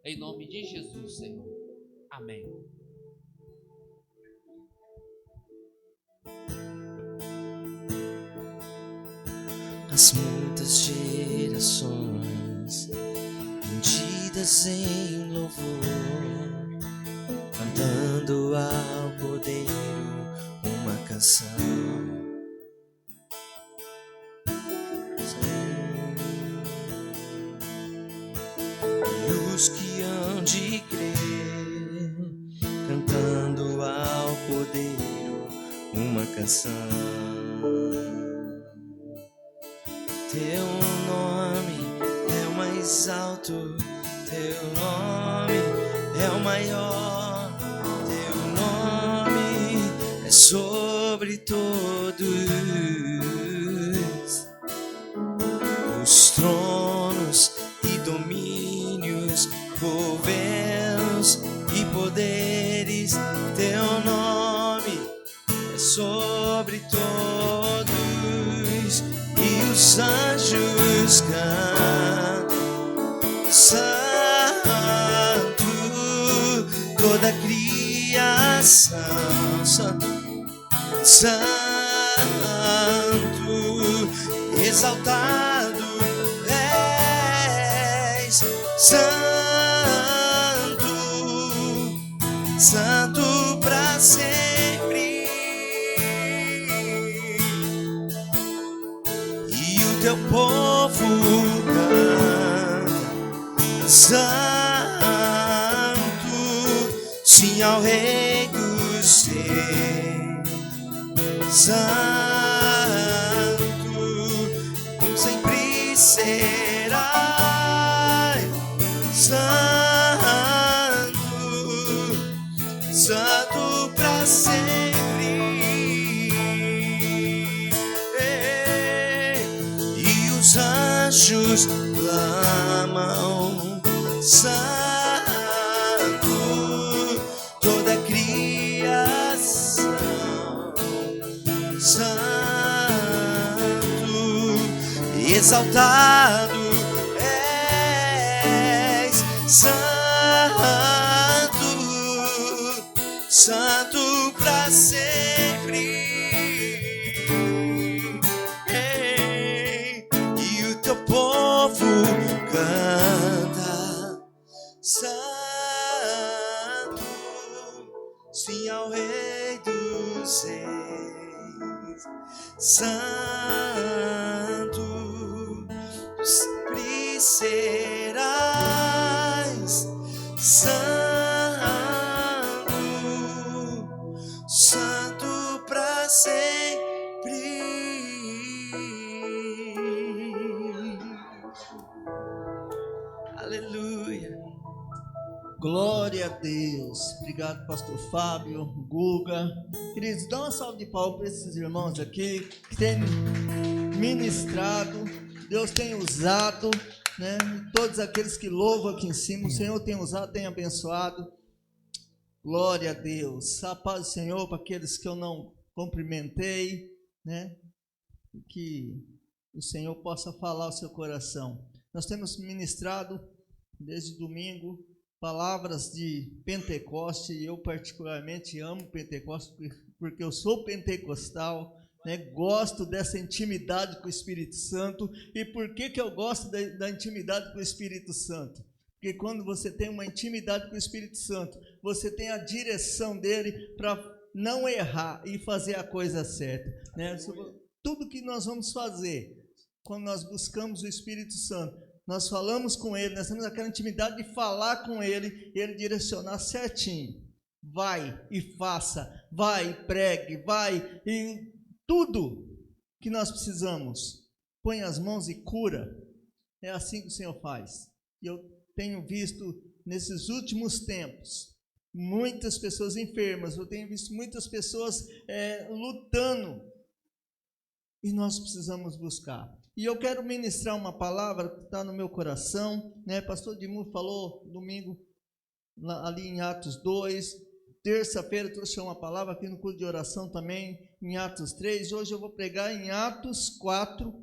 Em nome de Jesus, Senhor. Amém. As muitas gerações rendidas em louvor, cantando ao Cordeiro uma canção. E os que hão de crer, cantando ao Cordeiro uma canção. Teu nome é o mais alto, Teu nome é o maior, Teu nome é sobre todos os tronos e domínios, governos e poderes. Teu nome é sobre todos. E os anjos cantam, Santo, toda a criação, Santo, Santo, exaltado és, Santo para sempre. E o teu povo canta: Santo, sim, ao Rei dos Reis. Santo, tu sempre serás. Santo para sempre. E os anjos clamam: Santo, toda a criação. Santo, exaltado és. Santo para sempre. E o teu povo canta: Santo, sim, ao Rei dos Reis. Santo, tu sempre serás. Santo para sempre. Aleluia. Glória a Deus. Obrigado, pastor Fábio, Guga. Queridos, dá uma salva de palmas para esses irmãos aqui que têm ministrado. Deus tem usado, né? Todos aqueles que louvam aqui em cima, o Senhor tem usado, tem abençoado. Glória a Deus. A paz do Senhor para aqueles que eu não cumprimentei, né? Que o Senhor possa falar ao seu coração. Nós temos ministrado desde domingo palavras de Pentecoste, e eu particularmente amo Pentecoste porque eu sou pentecostal, né? Gosto dessa intimidade com o Espírito Santo. E por que eu gosto da intimidade com o Espírito Santo? Porque quando você tem uma intimidade com o Espírito Santo, você tem a direção dele para não errar e fazer a coisa certa, né? Tudo que nós vamos fazer, quando nós buscamos o Espírito Santo, nós falamos com ele, nós temos aquela intimidade de falar com ele, e ele direcionar certinho. Vai e faça, vai e pregue, vai e tudo que nós precisamos. Põe as mãos e cura. É assim que o Senhor faz. E eu tenho visto nesses últimos tempos muitas pessoas enfermas, eu tenho visto muitas pessoas lutando, e nós precisamos buscar. E eu quero ministrar uma palavra que está no meu coração, né? Pastor Dimur falou domingo ali em Atos 2, terça-feira trouxe uma palavra aqui no culto de oração também em Atos 3, hoje eu vou pregar em Atos 4,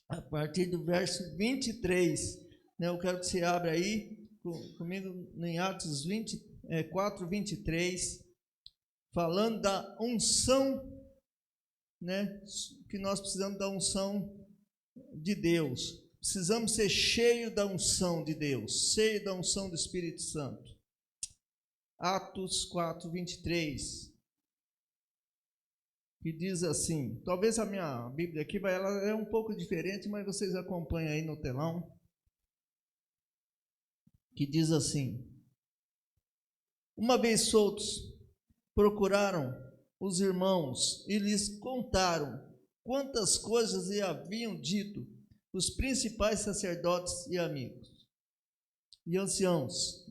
a partir do verso 23, né? Eu quero que você abra aí comigo em Atos 4, 23, falando da unção, né? Que nós precisamos da unção de Deus, precisamos ser cheios da unção de Deus, cheio da unção do Espírito Santo. Atos 4, 23, que diz assim, talvez a minha Bíblia aqui ela é um pouco diferente, mas vocês acompanham aí no telão, que diz assim: uma vez soltos, procuraram os irmãos e lhes contaram quantas coisas lhe haviam dito os principais sacerdotes e amigos e anciãos.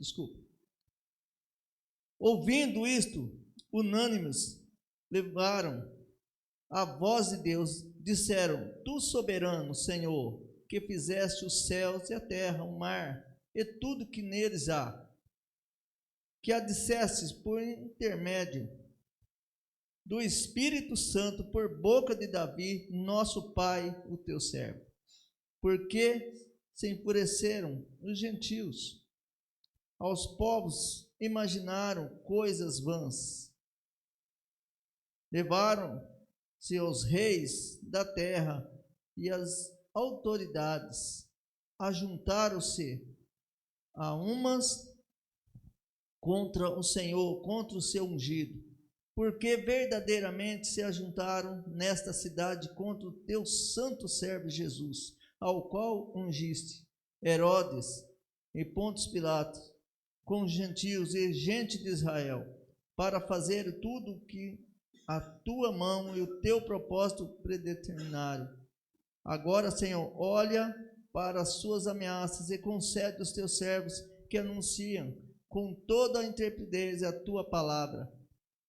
Ouvindo isto, unânimes levaram a voz de Deus, disseram: Tu, soberano Senhor, que fizeste os céus e a terra, o mar e tudo que neles há, que a dissestes por intermédio do Espírito Santo por boca de Davi, nosso pai, o teu servo. Porque se enfureceram os gentios, aos povos imaginaram coisas vãs, levaram-se os reis da terra e as autoridades, ajuntaram-se a umas contra o Senhor, contra o seu ungido, porque verdadeiramente se ajuntaram nesta cidade contra o teu santo servo Jesus, ao qual ungiste Herodes e Pontos Pilatos, com gentios e gente de Israel, para fazer tudo o que a tua mão e o teu propósito predeterminaram. Agora, Senhor, olha para as suas ameaças e concede aos teus servos que anunciam com toda a intrepidez a tua palavra,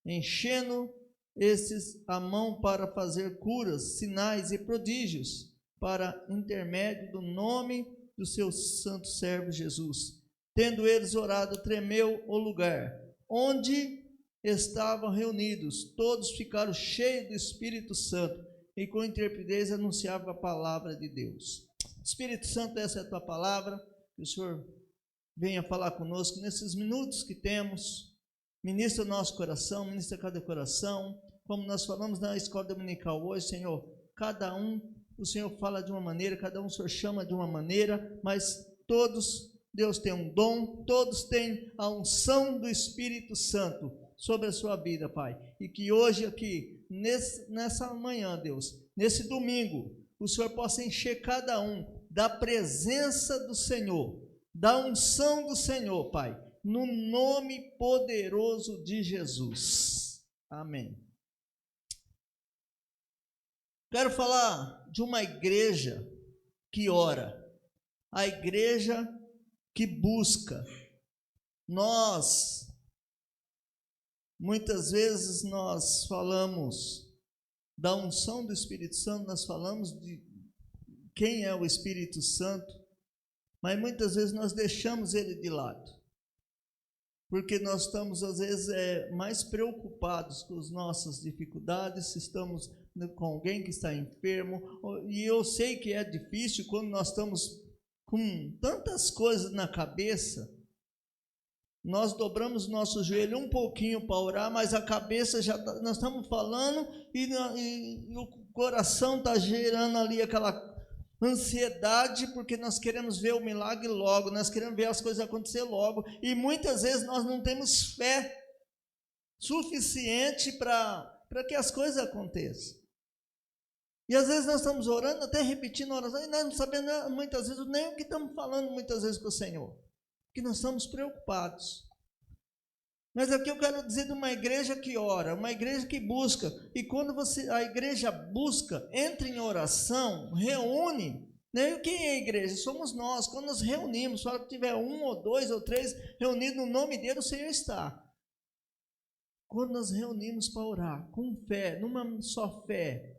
enchendo esses a mão para fazer curas, sinais e prodígios, para intermédio do nome do seu santo servo Jesus. Tendo eles orado, tremeu o lugar onde estavam reunidos. Todos ficaram cheios do Espírito Santo e com intrepidez anunciavam a palavra de Deus. Espírito Santo, essa é a tua palavra, que o Senhor venha falar conosco nesses minutos que temos. Ministra o nosso coração, ministra cada coração, como nós falamos na escola dominical hoje, Senhor, cada um, o Senhor fala de uma maneira, cada um o Senhor chama de uma maneira, mas todos, Deus tem um dom, todos têm a unção do Espírito Santo sobre a sua vida, Pai, e que hoje aqui, nessa manhã, Deus, nesse domingo, o Senhor possa encher cada um da presença do Senhor, da unção do Senhor, Pai, no nome poderoso de Jesus. Amém. Quero falar de uma igreja que ora, a igreja que busca. Muitas vezes nós falamos da unção do Espírito Santo, nós falamos de quem é o Espírito Santo, mas muitas vezes nós deixamos ele de lado, porque nós estamos às vezes mais preocupados com as nossas dificuldades, se estamos com alguém que está enfermo, e eu sei que é difícil quando nós estamos com tantas coisas na cabeça, nós dobramos nosso joelho um pouquinho para orar, mas a cabeça já nós estamos falando e o coração está gerando ali aquela ansiedade, porque nós queremos ver o milagre logo, nós queremos ver as coisas acontecer logo, e muitas vezes nós não temos fé suficiente para que as coisas aconteçam. E às vezes nós estamos orando, até repetindo a oração, e nós não sabemos muitas vezes nem o que estamos falando muitas vezes com o Senhor, que nós estamos preocupados. Mas aqui eu quero dizer de uma igreja que ora, uma igreja que busca, e quando a igreja busca, entra em oração, reúne, né? E quem é a igreja? Somos nós. Quando nos reunimos, fala que tiver 1 ou 2 ou 3 reunidos no nome dele, o Senhor está. Quando nós reunimos para orar, com fé, numa só fé,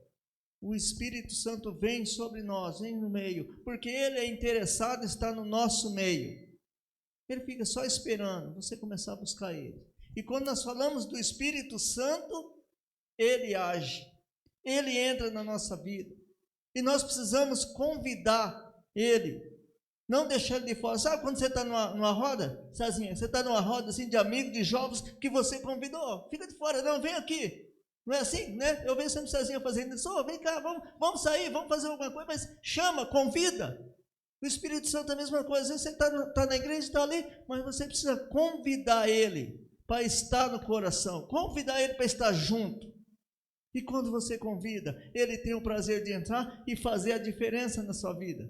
o Espírito Santo vem sobre nós, vem no meio, porque ele é interessado em estar no nosso meio. Ele fica só esperando você começar a buscar ele. E quando nós falamos do Espírito Santo, ele age, ele entra na nossa vida. E nós precisamos convidar ele, não deixar ele de fora. Sabe quando você está numa roda, Cezinha? Você está numa roda assim, de amigos, de jovens que você convidou. Fica de fora, não, vem aqui. Não é assim, né? Eu vejo sempre Cezinha fazendo isso. Vem cá, vamos sair, vamos fazer alguma coisa, mas chama, convida. O Espírito Santo é a mesma coisa. Às vezes você está na igreja, está ali, mas você precisa convidar ele para estar no coração, convidar ele para estar junto. E quando você convida, ele tem o prazer de entrar e fazer a diferença na sua vida,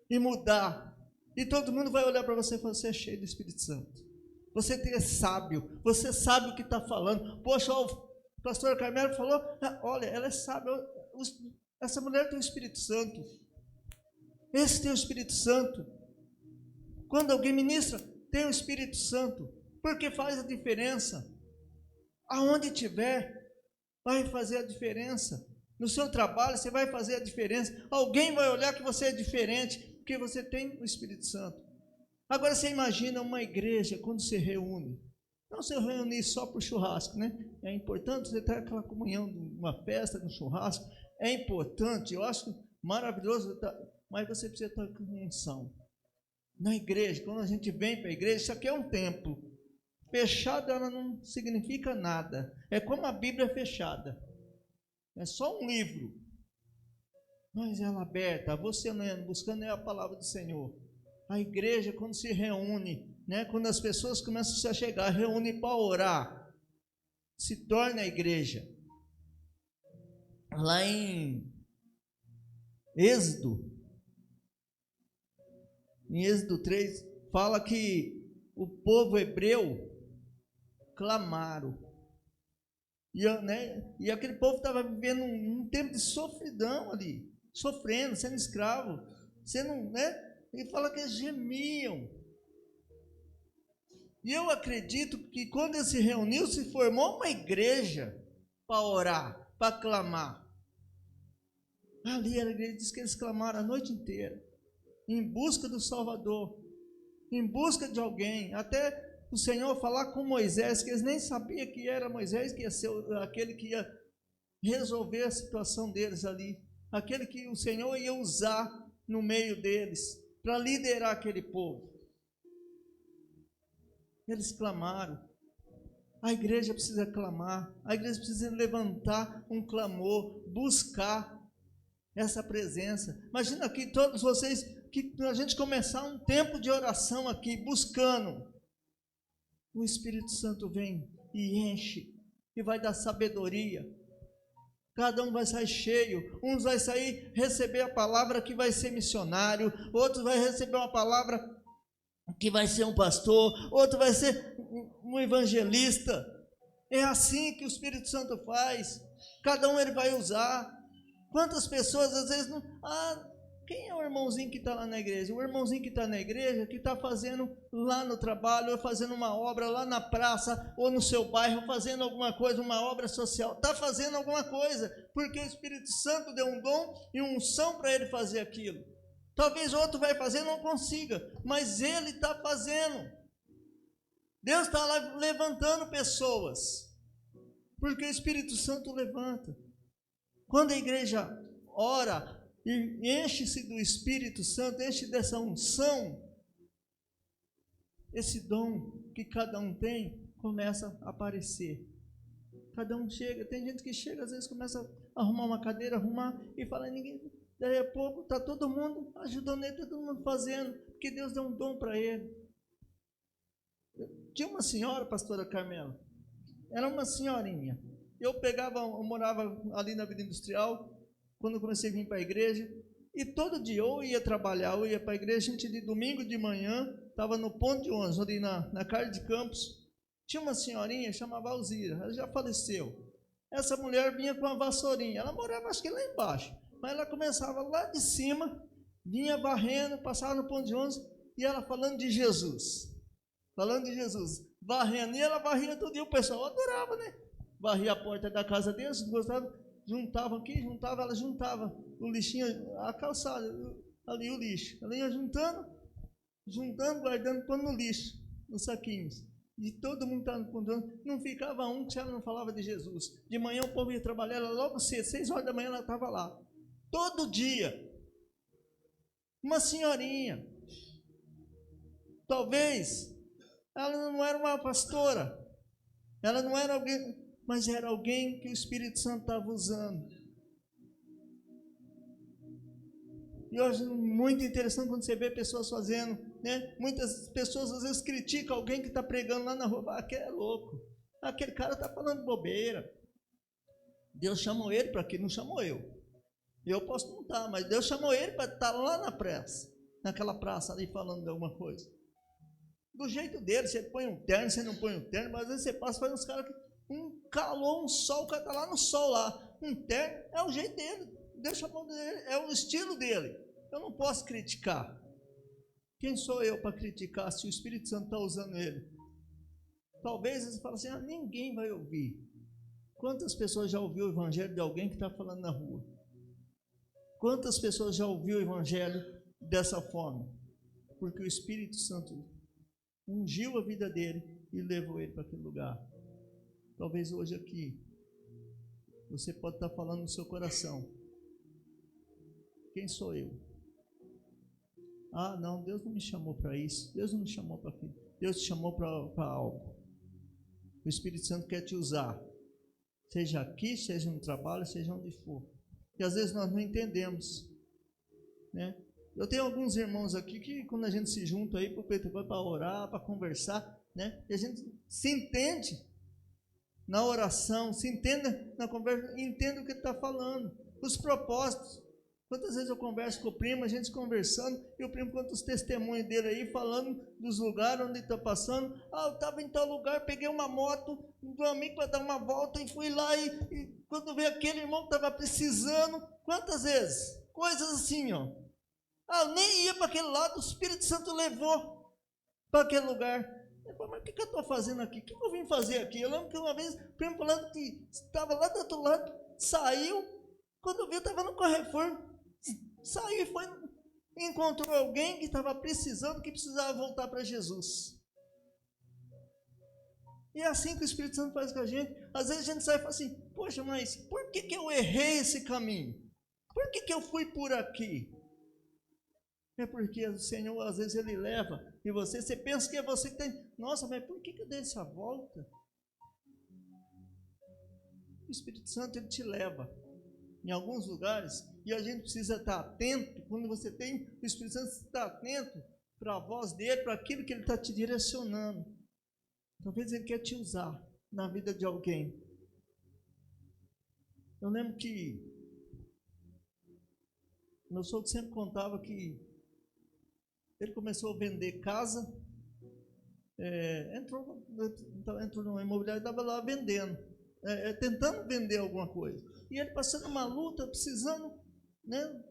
e mudar. E todo mundo vai olhar para você e falar, você é cheio do Espírito Santo. Você é sábio, você sabe o que está falando. Poxa, o pastor Carmelo falou, olha, ela é sábia, essa mulher tem o Espírito Santo. Esse tem o Espírito Santo. Quando alguém ministra, tem o Espírito Santo, porque faz a diferença. Aonde tiver, vai fazer a diferença. No seu trabalho, você vai fazer a diferença. Alguém vai olhar que você é diferente, porque você tem o Espírito Santo. Agora você imagina uma igreja quando se reúne. Não se reunir só para o churrasco, né? É importante você ter aquela comunhão de uma festa, de um churrasco. É importante, eu acho maravilhoso, mas você precisa estar com unção. Na igreja, quando a gente vem para a igreja, isso aqui é um templo. Fechado, ela não significa nada. É como a Bíblia fechada. É só um livro. Mas ela aberta, você buscando é a palavra do Senhor. A igreja, quando se reúne, né? Quando as pessoas começam a chegar, reúne para orar, se torna a igreja. Lá em Êxodo 3, fala que o povo hebreu clamaram. E aquele povo estava vivendo um tempo de sofridão ali, sofrendo, sendo escravo, sendo, né? E fala que eles gemiam. E eu acredito que quando eles se reuniu, se formou uma igreja para orar, para clamar. Ali era a igreja, diz que eles clamaram a noite inteira, em busca do Salvador, em busca de alguém, até o Senhor falar com Moisés, que eles nem sabiam que era Moisés, que ia ser aquele que ia resolver a situação deles ali, aquele que o Senhor ia usar no meio deles, para liderar aquele povo. Eles clamaram. A igreja precisa clamar, a igreja precisa levantar um clamor, buscar essa presença. Imagina aqui todos vocês, que a gente começar um tempo de oração aqui, buscando. O Espírito Santo vem e enche, e vai dar sabedoria. Cada um vai sair cheio, uns vai sair, receber a palavra que vai ser missionário, outros vai receber uma palavra que vai ser um pastor, outro vai ser um evangelista. É assim que o Espírito Santo faz, cada um ele vai usar. Quantas pessoas às vezes não... quem é o irmãozinho que está lá na igreja? O irmãozinho que está na igreja, que está fazendo lá no trabalho, ou fazendo uma obra lá na praça, ou no seu bairro, fazendo alguma coisa, uma obra social. Está fazendo alguma coisa, porque o Espírito Santo deu um dom e uma unção para ele fazer aquilo. Talvez outro vai fazer e não consiga, mas ele está fazendo. Deus está lá levantando pessoas, porque o Espírito Santo levanta. Quando a igreja ora e enche-se do Espírito Santo, enche dessa unção, esse dom que cada um tem começa a aparecer. Cada um chega, tem gente que chega, às vezes começa a arrumar uma cadeira, e fala, ninguém, daí a pouco está todo mundo ajudando ele, está todo mundo fazendo, porque Deus deu um dom para ele. Tinha uma senhora, pastora Carmela, era uma senhorinha. Eu morava ali na Vida Industrial, quando eu comecei a vir para a igreja, e todo dia eu ia trabalhar, eu ia para a igreja, a gente de domingo de manhã, estava no ponto de ônibus, ali na Carlos de Campos, tinha uma senhorinha, chamava Alzira, ela já faleceu. Essa mulher vinha com uma vassourinha, ela morava acho que lá embaixo, mas ela começava lá de cima, vinha varrendo, passava no ponto de ônibus, e ela falando de Jesus, varrendo, e ela varria todo dia, o pessoal adorava, né? Varria a porta da casa deles, gostava, ela juntava o lixinho, a calçada, ali o lixo. Ela ia juntando, guardando, pondo no lixo, nos saquinhos. E todo mundo estava contando, não ficava um que ela não falava de Jesus. De manhã o povo ia trabalhar, ela logo cedo, 6 horas da manhã ela estava lá. Todo dia. Uma senhorinha. Talvez ela não era uma pastora, ela não era alguém, mas era alguém que o Espírito Santo estava usando. E eu acho muito interessante quando você vê pessoas fazendo, né? Muitas pessoas às vezes criticam alguém que está pregando lá na rua, aquele é louco, aquele cara está falando bobeira. Deus chamou ele para quê? Não chamou eu. Eu posso não estar, mas Deus chamou ele para estar lá na praça, naquela praça ali falando de alguma coisa. Do jeito dele, você põe um terno, você não põe um terno, mas às vezes você passa e faz uns caras que um calor, um sol, o cara está lá no sol lá, um terno, é o jeito dele, Deus chamou dele, é o estilo dele, eu não posso criticar. Quem sou eu para criticar se o Espírito Santo está usando ele? Talvez você fale assim, ninguém vai ouvir. Quantas pessoas já ouviu o evangelho de alguém que está falando na rua? Quantas pessoas já ouviu o evangelho dessa forma? Porque o Espírito Santo ungiu a vida dele e levou ele para aquele lugar. Talvez hoje aqui, você pode estar falando no seu coração, quem sou eu? Não, Deus não me chamou para isso, Deus não me chamou para aquilo, Deus te chamou para algo. O Espírito Santo quer te usar, seja aqui, seja no trabalho, seja onde for. E às vezes nós não entendemos, né? Eu tenho alguns irmãos aqui que quando a gente se junta aí para orar, para conversar, né? E a gente se entende na oração, se entende na conversa, entende o que ele está falando, os propósitos. Quantas vezes eu converso com o primo, a gente conversando, e o primo conta os testemunhos dele aí, falando dos lugares onde ele está passando. Eu estava em tal lugar, peguei uma moto do amigo para dar uma volta e fui lá, e quando veio aquele irmão que estava precisando, quantas vezes? Coisas assim, ó. Eu nem ia para aquele lado, o Espírito Santo levou para aquele lugar. Eu falei, mas o que eu estou fazendo aqui? O que eu vim fazer aqui? Eu lembro que uma vez, o primo falando que estava lá do outro lado, saiu, quando viu, estava no Carrefour, saiu e foi, encontrou alguém que estava precisando, que precisava voltar para Jesus. E é assim que o Espírito Santo faz com a gente. Às vezes a gente sai e fala assim, poxa, mas por que eu errei esse caminho? Por que eu fui por aqui? É porque o Senhor, às vezes, Ele leva, e você pensa que é você que tem, nossa, mas por que eu dei essa volta? O Espírito Santo, Ele te leva em alguns lugares, e a gente precisa estar atento, quando você tem o Espírito Santo, você está atento para a voz dEle, para aquilo que Ele está te direcionando. Talvez Ele quer te usar na vida de alguém. Eu lembro que meu sogro sempre contava que ele começou a vender casa, entrou no imobiliário e estava lá vendendo, tentando vender alguma coisa. E ele passando uma luta, precisando, né,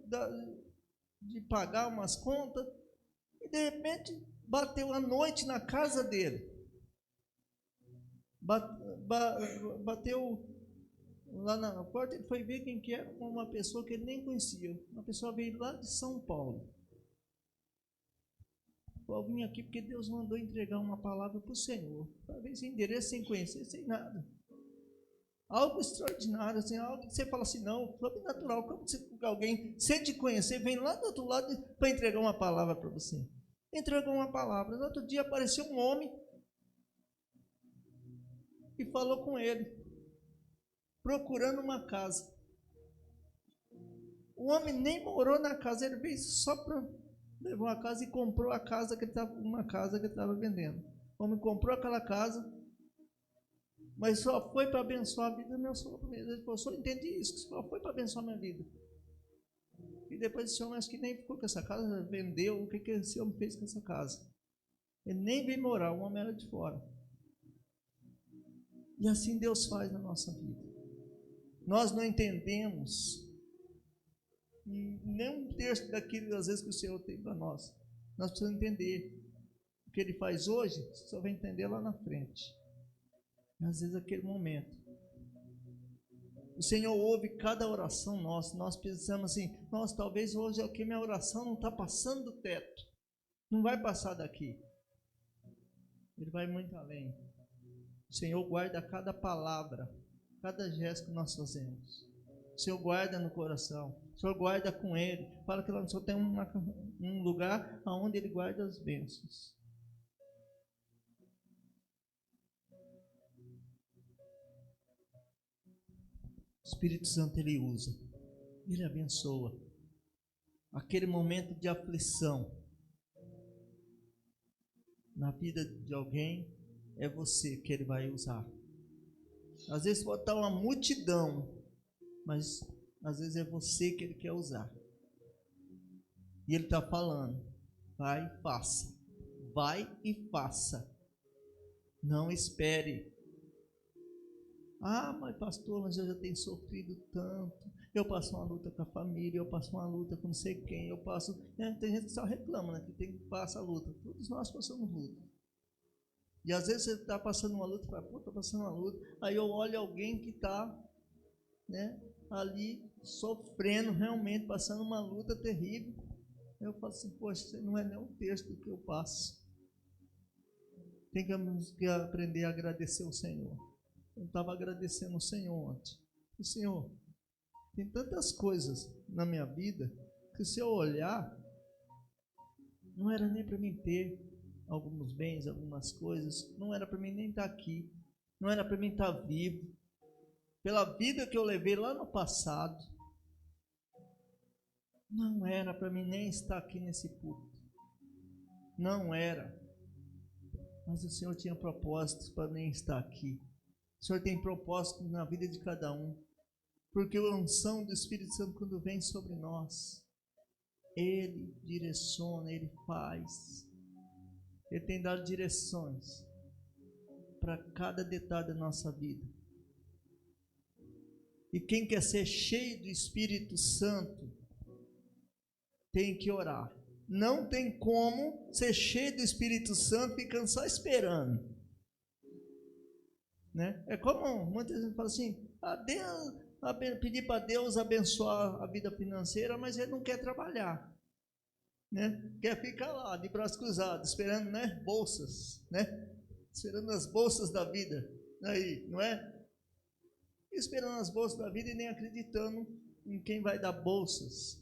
de pagar umas contas, e de repente bateu a noite na casa dele. Bateu lá na porta, ele foi ver quem que era, uma pessoa que ele nem conhecia. Uma pessoa veio lá de São Paulo. Eu vim aqui porque Deus mandou entregar uma palavra para o Senhor. Talvez sem endereço, sem conhecer, sem nada. Algo extraordinário, assim, algo que você fala assim, não, sobrenatural. Como alguém, sem te conhecer, vem lá do outro lado para entregar uma palavra para você. Entregou uma palavra. No outro dia apareceu um homem e falou com ele, procurando uma casa. O homem nem morou na casa, ele veio só para... levou a casa e comprou a casa que ele estava, uma casa que ele estava vendendo. O homem comprou aquela casa, mas só foi para abençoar a vida do meu sogro. Ele falou, só entendi isso, só foi para abençoar a minha vida. E depois esse homem acho que nem ficou com essa casa, vendeu. O que esse homem fez com essa casa? Ele nem veio morar, o homem era de fora. E assim Deus faz na nossa vida. Nós não entendemos nem um terço daquilo, às vezes, que o Senhor tem para nós. Nós precisamos entender. O que Ele faz hoje, você só vai entender lá na frente. E, às vezes, aquele momento. O Senhor ouve cada oração nossa. Nós pensamos assim, nossa, talvez hoje aqui minha oração não está passando do teto. Não vai passar daqui. Ele vai muito além. O Senhor guarda cada palavra, cada gesto que nós fazemos. O Senhor guarda no coração. O Senhor guarda com Ele. Fala que lá no Senhor tem um lugar onde Ele guarda as bênçãos. O Espírito Santo Ele usa. Ele abençoa. Aquele momento de aflição na vida de alguém, é você que Ele vai usar. Às vezes pode estar uma multidão, mas às vezes é você que Ele quer usar. E Ele está falando, vai e faça. Vai e faça. Não espere. Ah, mas pastor, mas eu já tenho sofrido tanto. Eu passo uma luta com a família, eu passo uma luta com não sei quem, eu passo... Tem gente que só reclama, né, que passa a luta. Todos nós passamos luta. E às vezes você está passando uma luta e fala, pô, estou passando uma luta. Aí eu olho alguém que está, né, ali sofrendo realmente, passando uma luta terrível. Eu falo assim, poxa, isso não é nem um terço do que eu passo. Tem que aprender a agradecer o Senhor. Eu estava agradecendo o Senhor ontem. O Senhor, tem tantas coisas na minha vida que se eu olhar, não era nem para mim ter alguns bens, algumas coisas, não era para mim nem estar aqui, não era para mim estar vivo. Pela vida que eu levei lá no passado, Não era para mim nem estar aqui nesse púlpito. Não era. Mas o Senhor tinha propósitos para nem estar aqui. O Senhor tem propósitos na vida de cada um. Porque a unção do Espírito Santo, quando vem sobre nós, Ele direciona, Ele faz. Ele tem dado direções para cada detalhe da nossa vida. E quem quer ser cheio do Espírito Santo, tem que orar. Não tem como ser cheio do Espírito Santo ficando só esperando. Né? É como muitas vezes fala assim, pedir para Deus abençoar a vida financeira, mas ele não quer trabalhar. Né? Quer ficar lá, de braços cruzados, esperando, né, bolsas, né? Esperando as bolsas da vida. Aí, não é? Esperando as bolsas da vida e nem acreditando em quem vai dar bolsas.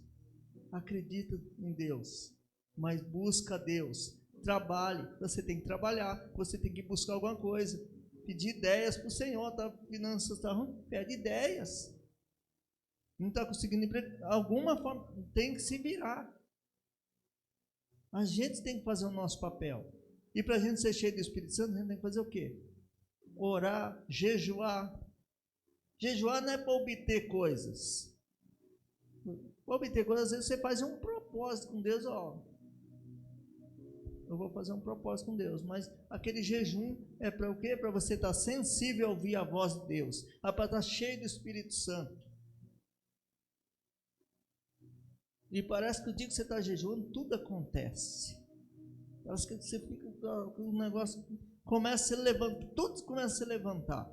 Acredita em Deus, mas busca Deus. Trabalhe, você tem que trabalhar, você tem que buscar alguma coisa. Pedir ideias para o Senhor, tá? Finanças está ruim, pede ideias. Não está conseguindo emprego, alguma forma, tem que se virar. A gente tem que fazer o nosso papel. E para a gente ser cheio do Espírito Santo, a gente tem que fazer o quê? Orar, jejuar. Jejuar não é para obter coisas. Para obter coisas, às vezes você faz um propósito com Deus, ó. Eu vou fazer um propósito com Deus, mas aquele jejum é para o quê? Para você estar sensível a ouvir a voz de Deus, para estar cheio do Espírito Santo. E parece que o dia que você está jejuando, tudo acontece. Parece que você fica, o negócio começa a se levantar, tudo começa a se levantar.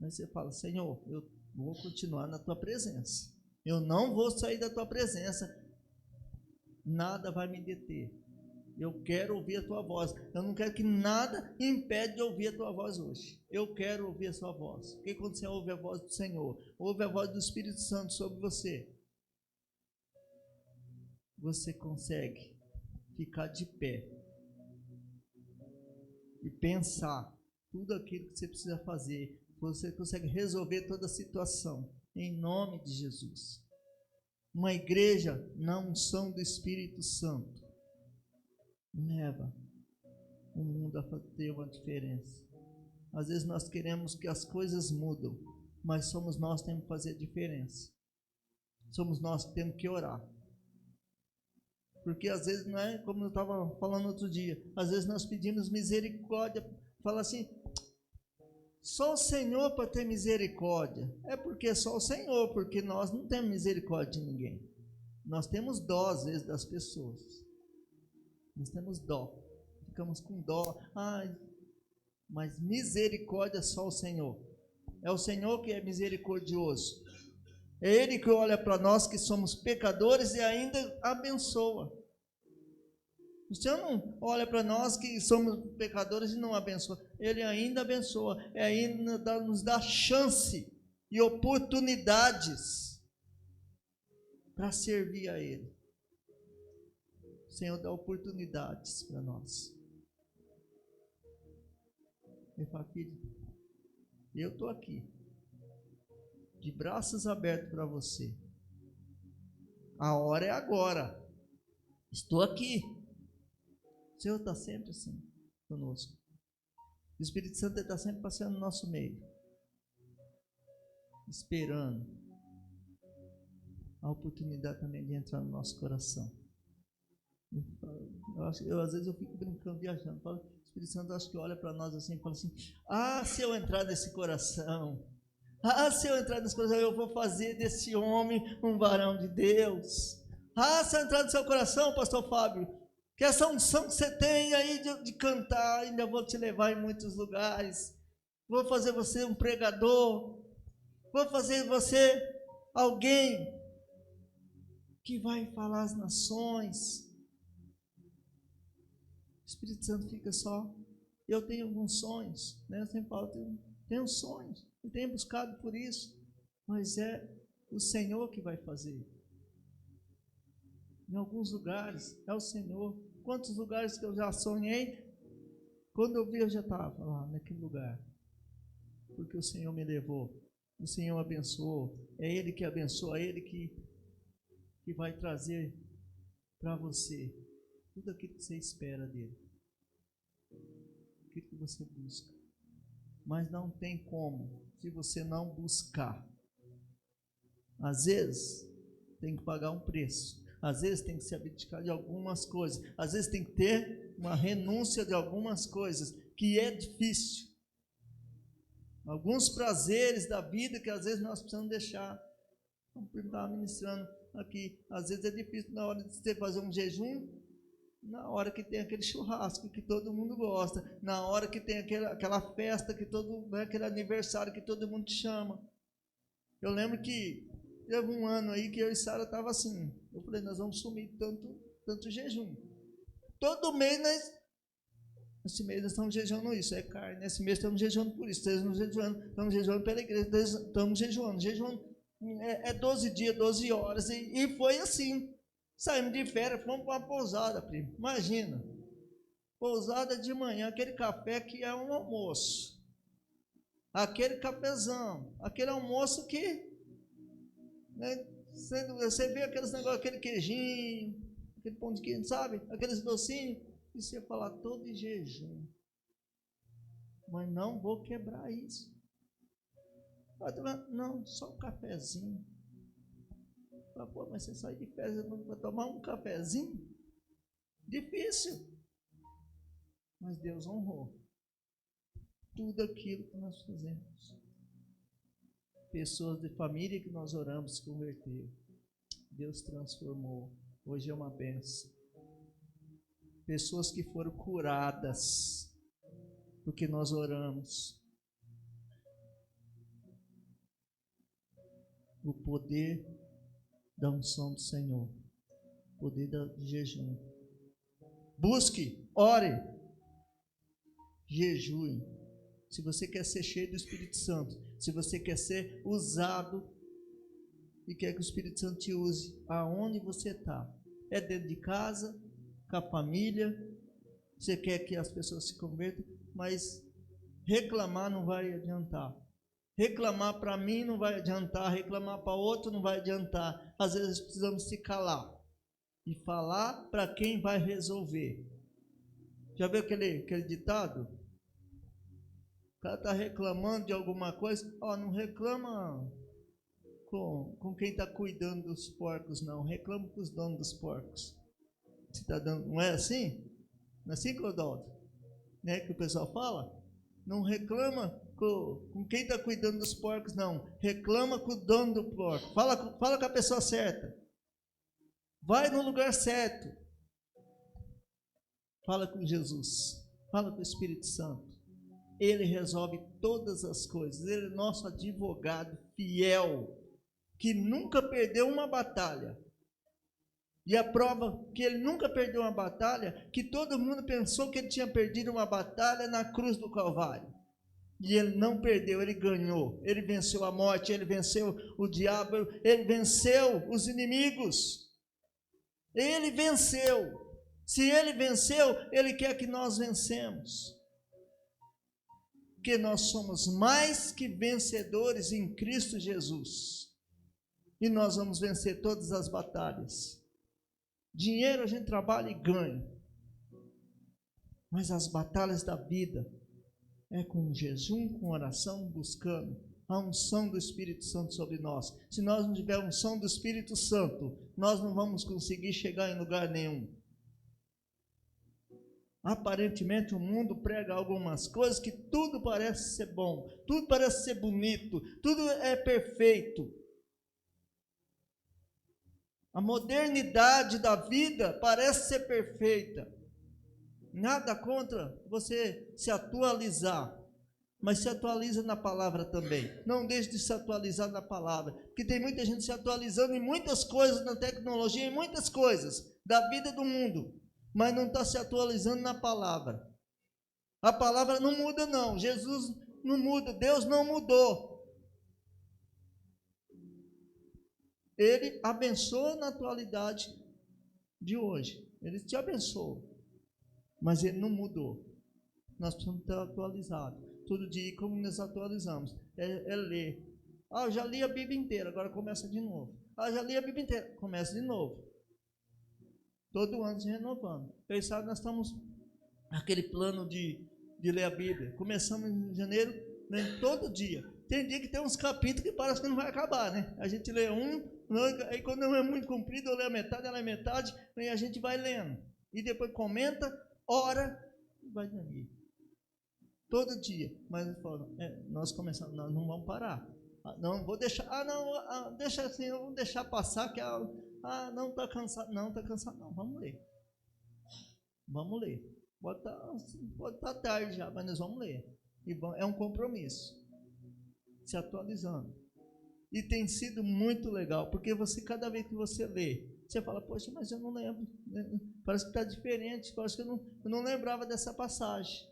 Aí você fala, Senhor, eu vou continuar na tua presença. Eu não vou sair da tua presença. Nada vai me deter. Eu quero ouvir a tua voz. Eu não quero que nada impede de ouvir a tua voz hoje. Eu quero ouvir a sua voz. Porque quando você ouve a voz do Senhor, ouve a voz do Espírito Santo sobre você, você consegue ficar de pé e pensar tudo aquilo que você precisa fazer. Você consegue resolver toda a situação em nome de Jesus. Uma igreja na unção do Espírito Santo leva o mundo a ter uma diferença. Às vezes nós queremos que as coisas mudam, mas somos nós que temos que fazer a diferença. Somos nós que temos que orar. Porque às vezes, não é como eu estava falando outro dia, às vezes nós pedimos misericórdia, fala assim, só o Senhor para ter misericórdia. É porque só o Senhor, porque nós não temos misericórdia de ninguém. Nós temos dó às vezes das pessoas. Nós temos dó. Ficamos com dó. Mas misericórdia é só o Senhor. É o Senhor que é misericordioso. É Ele que olha para nós que somos pecadores e ainda abençoa. O Senhor não olha para nós que somos pecadores e não abençoa. Ele ainda abençoa. Ainda nos dá chance e oportunidades para servir a Ele. O Senhor dá oportunidades para nós. Ele fala, filho, eu estou aqui, de braços abertos para você. A hora é agora. Estou aqui. O Senhor está sempre assim conosco. O Espírito Santo está sempre passeando no nosso meio, esperando a oportunidade também de entrar no nosso coração. Às vezes eu fico brincando, viajando. O Espírito Santo acho que olha para nós assim e fala assim, se eu entrar nesse coração, se eu entrar nesse coração, eu vou fazer desse homem um varão de Deus. Se eu entrar no seu coração, pastor Fábio, que essa unção que você tem aí de cantar, ainda vou te levar em muitos lugares. Vou fazer você um pregador. Vou fazer você alguém que vai falar às nações. O Espírito Santo fica só. Eu tenho alguns sonhos, né? Eu sempre falo, tenho sonhos. Eu tenho buscado por isso. Mas é o Senhor que vai fazer. Em alguns lugares, é o Senhor. Quantos lugares que eu já sonhei, quando eu vi, eu já estava lá naquele lugar. Porque o Senhor me levou. O Senhor abençoou. É Ele que abençoa, é Ele que que vai trazer para você tudo aquilo que você espera dele, aquilo que você busca. Mas não tem como se você não buscar. Às vezes tem que pagar um preço, às vezes tem que se abdicar de algumas coisas, às vezes tem que ter uma renúncia de algumas coisas, que é difícil. Alguns prazeres da vida que às vezes nós precisamos deixar. Como eu estava ministrando aqui, às vezes é difícil na hora de você fazer um jejum, na hora que tem aquele churrasco que todo mundo gosta, na hora que tem aquela festa, que aquele aniversário que todo mundo te chama. Eu lembro que teve um ano aí que eu e Sara estava assim, eu falei, nós vamos sumir tanto jejum. Todo mês esse mês nós estamos jejuando isso, é carne, esse mês estamos jejuando por isso, estamos jejuando pela igreja, estamos jejuando. É 12 dias, 12 horas, e foi assim. Saímos de férias, fomos para uma pousada, primo. Imagina, pousada de manhã, aquele café que é um almoço, aquele cafezão, aquele almoço que, né, você vê aqueles negócios, aquele queijinho, aquele pão de queijo, sabe? Aqueles docinhos, e você fala todo em jejum. Mas não vou quebrar isso. Não, só um cafezinho. Pô, mas você sai de férias para tomar um cafezinho? Difícil. Mas Deus honrou tudo aquilo que nós fizemos. Pessoas de família que nós oramos se converteram. Deus transformou. Hoje é uma bênção. Pessoas que foram curadas porque nós oramos. O poder da unção do Senhor, o poder do jejum. Busque, ore, jejue. Se você quer ser cheio do Espírito Santo, se você quer ser usado e quer que o Espírito Santo te use aonde você está, é dentro de casa, com a família, você quer que as pessoas se convertam, mas reclamar não vai adiantar. Reclamar para mim não vai adiantar, reclamar para outro não vai adiantar. Às vezes precisamos se calar e falar para quem vai resolver. Já viu aquele ditado? O cara está reclamando de alguma coisa, não reclama com quem está cuidando dos porcos, não. Reclama com os donos dos porcos. Você tá dando, não é assim? Não é assim, Clodoaldo? Né, que o pessoal fala? Não reclama com quem está cuidando dos porcos, não. Reclama com o dono do porco. Fala com a pessoa certa. Vai no lugar certo. Fala com Jesus. Fala com o Espírito Santo. Ele resolve todas as coisas. Ele é nosso advogado fiel, que nunca perdeu uma batalha. E a prova que ele nunca perdeu uma batalha, que todo mundo pensou que ele tinha perdido uma batalha na cruz do Calvário. E ele não perdeu, ele ganhou. Ele venceu a morte, ele venceu o diabo, ele venceu os inimigos. Ele venceu. Se ele venceu, ele quer que nós vencemos. Porque nós somos mais que vencedores em Cristo Jesus. E nós vamos vencer todas as batalhas. Dinheiro a gente trabalha e ganha. Mas as batalhas da vida é com jejum, com oração, buscando a unção do Espírito Santo sobre nós. Se nós não tivermos a unção do Espírito Santo, nós não vamos conseguir chegar em lugar nenhum. Aparentemente o mundo prega algumas coisas que tudo parece ser bom, tudo parece ser bonito, tudo é perfeito. A modernidade da vida parece ser perfeita. Nada contra você se atualizar, mas se atualiza na palavra também. Não deixe de se atualizar na palavra, porque tem muita gente se atualizando em muitas coisas, na tecnologia, em muitas coisas da vida do mundo, mas não está se atualizando na palavra. A palavra não muda não, Jesus não muda, Deus não mudou. Ele abençoa na atualidade de hoje, Ele te abençoa, mas Ele não mudou. Nós precisamos estar atualizados. Todo dia, como nos atualizamos? É ler, Eu já li a Bíblia inteira, agora começa de novo. Eu já li a Bíblia inteira, começa de novo. Todo ano se renovando. Pensado, nós estamos naquele plano de ler a Bíblia. Começamos em janeiro, lendo todo dia. Tem dia que tem uns capítulos que parece que não vai acabar, né? A gente lê aí quando não é muito comprido, eu leio a metade, ela é metade, aí a gente vai lendo. E depois comenta, ora e vai dormir. Todo dia. Mas nós começamos, nós não vamos parar. Não vou deixar, deixa assim, eu vou deixar passar que não está cansado, não, vamos ler. Vamos ler. Pode estar tarde já, mas nós vamos ler. É um compromisso. Se atualizando. E tem sido muito legal, porque cada vez que você lê, você fala, poxa, mas eu não lembro. Parece que está diferente, parece que eu não lembrava dessa passagem.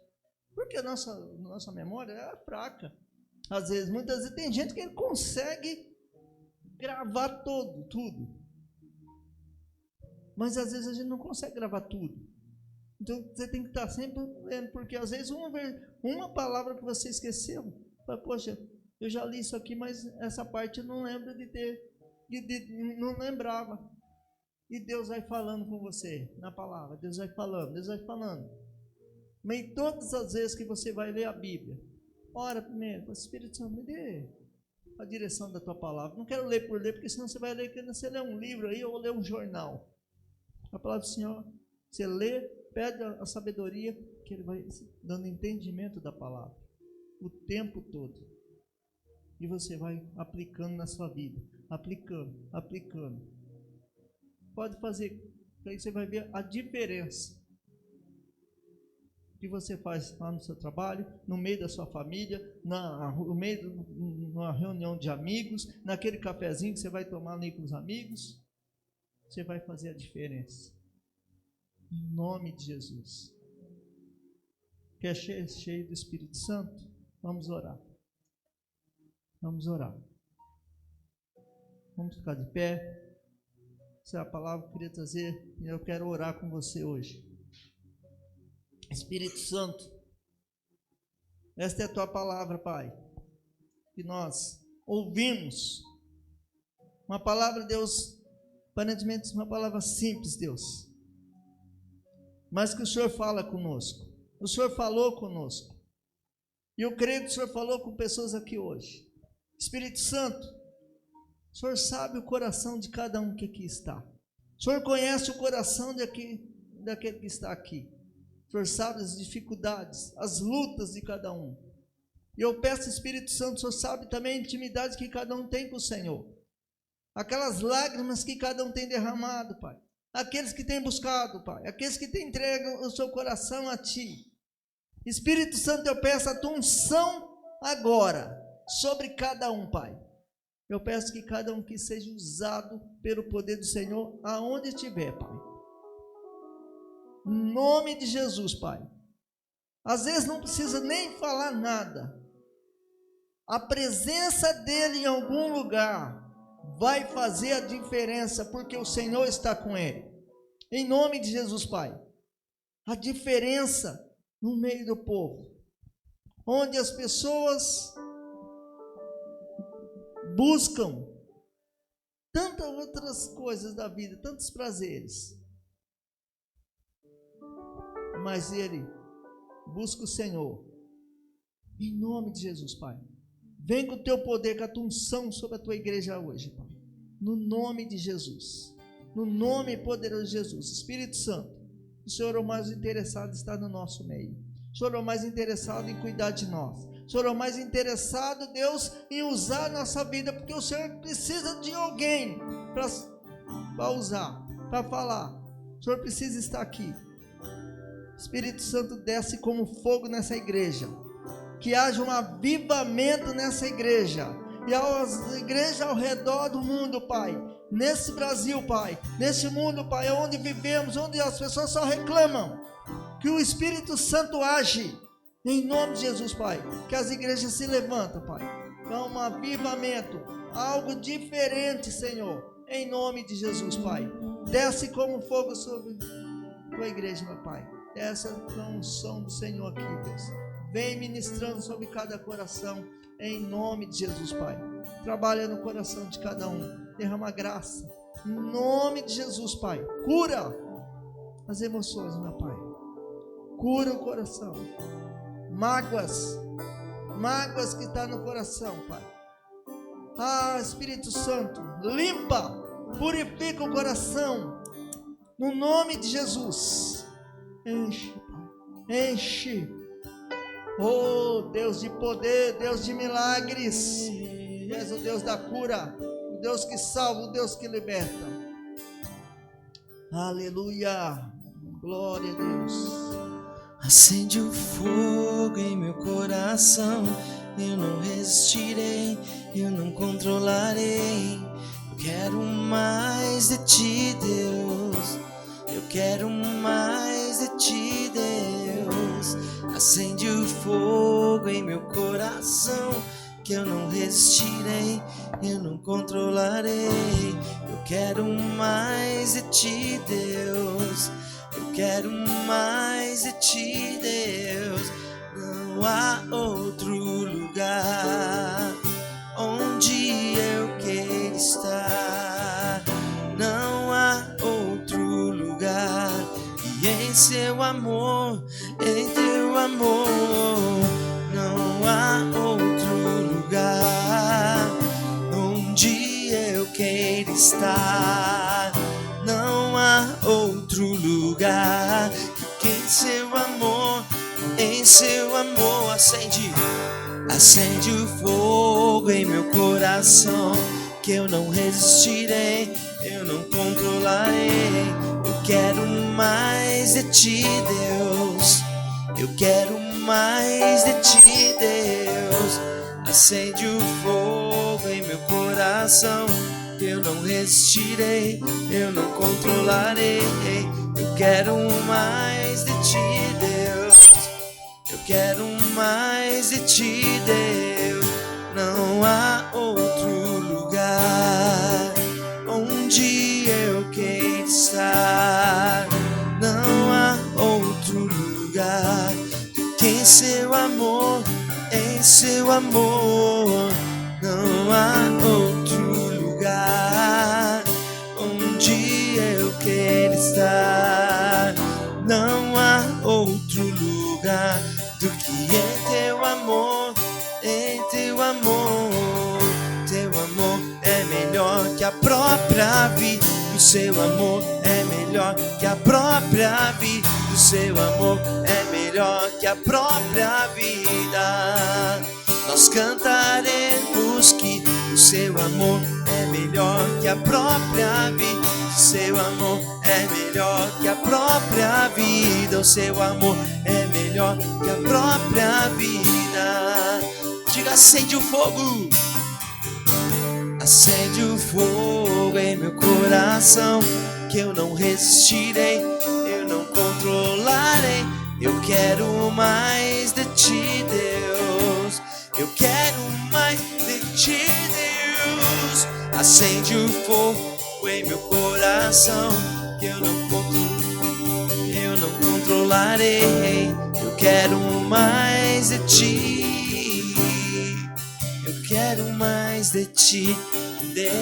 Porque a nossa memória é fraca. Às vezes, muitas vezes, tem gente que consegue gravar tudo. Mas às vezes a gente não consegue gravar tudo. Então você tem que estar sempre lendo, porque às vezes uma palavra que você esqueceu, fala, poxa, eu já li isso aqui, mas essa parte eu não lembro não lembrava. E Deus vai falando com você na palavra, Deus vai falando. Mas todas as vezes que você vai ler a Bíblia, ora primeiro, o Espírito Santo, me dê a direção da tua palavra. Não quero ler por ler, porque senão você vai ler, quando você lê um livro aí, ou lê um jornal. A palavra do Senhor, você lê, pede a sabedoria, que Ele vai dando entendimento da palavra, o tempo todo. E você vai aplicando na sua vida, aplicando. Pode fazer, aí você vai ver a diferença que você faz lá no seu trabalho, no meio da sua família, no meio de uma reunião de amigos, naquele cafezinho que você vai tomar ali com os amigos. Você vai fazer a diferença. Em nome de Jesus. Quer cheio do Espírito Santo? Vamos orar. Vamos ficar de pé. Essa é a palavra que eu queria trazer e eu quero orar com você hoje. Espírito Santo, esta é a tua palavra, Pai, que nós ouvimos. Uma palavra, Deus, aparentemente uma palavra simples, Deus, mas que o Senhor fala conosco. O Senhor falou conosco. E eu creio que o Senhor falou com pessoas aqui hoje. Espírito Santo, o Senhor sabe o coração de cada um que aqui está. O Senhor conhece o coração daquele que está aqui. O Senhor sabe as dificuldades, as lutas de cada um. E eu peço, Espírito Santo, o Senhor sabe também a intimidade que cada um tem com o Senhor. Aquelas lágrimas que cada um tem derramado, Pai. Aqueles que têm buscado, Pai. Aqueles que têm entregue o seu coração a Ti. Espírito Santo, eu peço a Tua unção agora sobre cada um, Pai. Eu peço que cada um que seja usado pelo poder do Senhor aonde estiver, Pai. Em nome de Jesus, Pai. Às vezes não precisa nem falar nada. A presença dele em algum lugar vai fazer a diferença, porque o Senhor está com ele. Em nome de Jesus, Pai. A diferença no meio do povo, onde as pessoas buscam tantas outras coisas da vida, tantos prazeres, mas ele busca o Senhor. Em nome de Jesus, Pai. Vem com o teu poder, com a tua unção sobre a tua igreja hoje, Pai. No nome de Jesus. No nome poderoso de Jesus. Espírito Santo, o Senhor é o mais interessado em estar no nosso meio. O Senhor é o mais interessado em cuidar de nós. O Senhor é o mais interessado, Deus, em usar a nossa vida, porque o Senhor precisa de alguém para usar, para falar. O Senhor precisa estar aqui. Espírito Santo, desce como fogo nessa igreja. Que haja um avivamento nessa igreja. E as igrejas ao redor do mundo, Pai. Nesse Brasil, Pai. Nesse mundo, Pai, onde vivemos, onde as pessoas só reclamam. Que o Espírito Santo age. Em nome de Jesus, Pai. Que as igrejas se levantam, Pai. Para um avivamento. Algo diferente, Senhor. Em nome de Jesus, Pai. Desce como fogo sobre a tua igreja, meu Pai. Essa é a unção do Senhor aqui, Deus. Vem ministrando sobre cada coração, em nome de Jesus, Pai. Trabalha no coração de cada um. Derrama graça. Em nome de Jesus, Pai. Cura as emoções, meu Pai. Cura o coração. Mágoas que está no coração, Pai. Ah, Espírito Santo, limpa, purifica o coração. No nome de Jesus. Enche, Pai. Enche. Oh, Deus de poder, Deus de milagres. Tu és o Deus da cura, o Deus que salva, o Deus que liberta. Aleluia. Glória a Deus. Acende o fogo em meu coração, eu não resistirei, eu não controlarei. Eu quero mais de ti, Deus. Eu quero mais de ti, Deus. Acende o fogo em meu coração, que eu não resistirei, eu não controlarei. Eu quero mais de ti, Deus. Eu quero mais de ti, Deus. Não há outro lugar onde eu quero estar. Não há outro lugar. E em seu amor, em teu amor, não há outro lugar onde eu quero estar. Não há outro lugar que em seu amor acende o fogo em meu coração, que eu não resistirei, eu não controlarei. Eu quero mais de ti, Deus. Eu quero mais de ti, Deus. Acende o fogo em meu coração, que eu não resistirei, eu não controlarei. Eu quero mais de ti, Deus. Eu quero mais de ti, Deus. Não há outro lugar onde eu quero estar. Não há outro lugar que em seu amor, em seu amor. Não há outro lugar onde eu quero estar. Não há outro lugar do que em teu amor, em teu amor. Teu amor é melhor que a própria vida. O seu amor é melhor que a própria vida. O seu amor é melhor que a própria vida. Nós cantaremos que o seu amor é melhor que a própria vida. O seu amor é melhor que a própria vida. O seu amor é melhor que a própria vida. Diga, acende o fogo. Acende o fogo em meu coração, que eu não resistirei, eu não controlarei. Eu quero mais de ti, Deus. Eu quero mais de ti, Deus. Acende o fogo em meu coração, que eu não controlarei. Eu quero mais de ti. Eu quero mais de ti, Deus.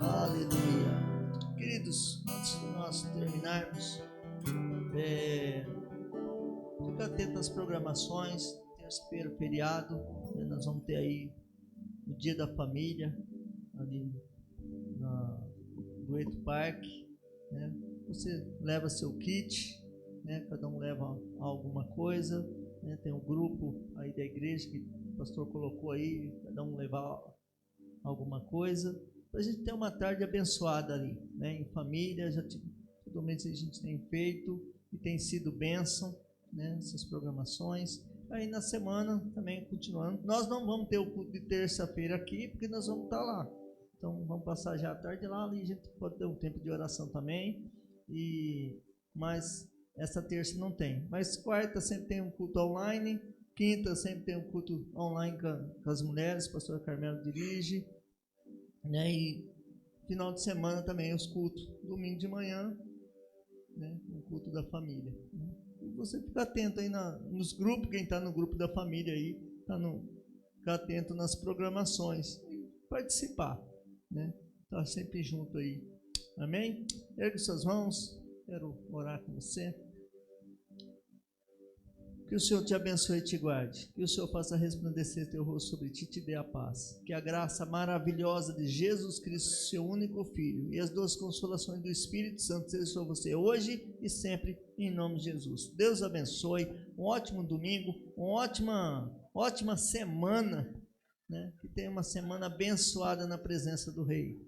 Aleluia. Queridos, antes de nós terminarmos, fica atento às programações. Terça-feira, feriado, nós vamos ter aí o Dia da Família, ali no Eito Parque, né? Você leva seu kit, né? Cada um leva alguma coisa, né? Tem um grupo aí da igreja que o pastor colocou aí, cada um levar alguma coisa, para a gente ter uma tarde abençoada ali, né? Em família. Todo mês a gente tem feito e tem sido bênção, né? Essas programações. Aí na semana também continuando. Nós não vamos ter o culto de terça-feira aqui, porque nós vamos estar lá. Então vamos passar já a tarde lá, ali a gente pode ter um tempo de oração também. Mas essa terça não tem. Mas quarta sempre tem um culto online. Quinta sempre tem um culto online com as mulheres. A pastora Carmela dirige, né? E final de semana também os cultos. Domingo de manhã, né? O culto da família, né? você fica atento aí nos grupos, quem está no grupo da família aí, fica atento nas programações e participar, né? Tá sempre junto aí. Amém? Ergue suas mãos, quero orar com você. Que o Senhor te abençoe e te guarde. Que o Senhor faça resplandecer teu rosto sobre ti e te dê a paz. Que a graça maravilhosa de Jesus Cristo, seu único Filho, e as duas consolações do Espírito Santo sejam sobre você hoje e sempre, em nome de Jesus. Deus abençoe. Um ótimo domingo, uma ótima semana, né? Que tenha uma semana abençoada na presença do Rei.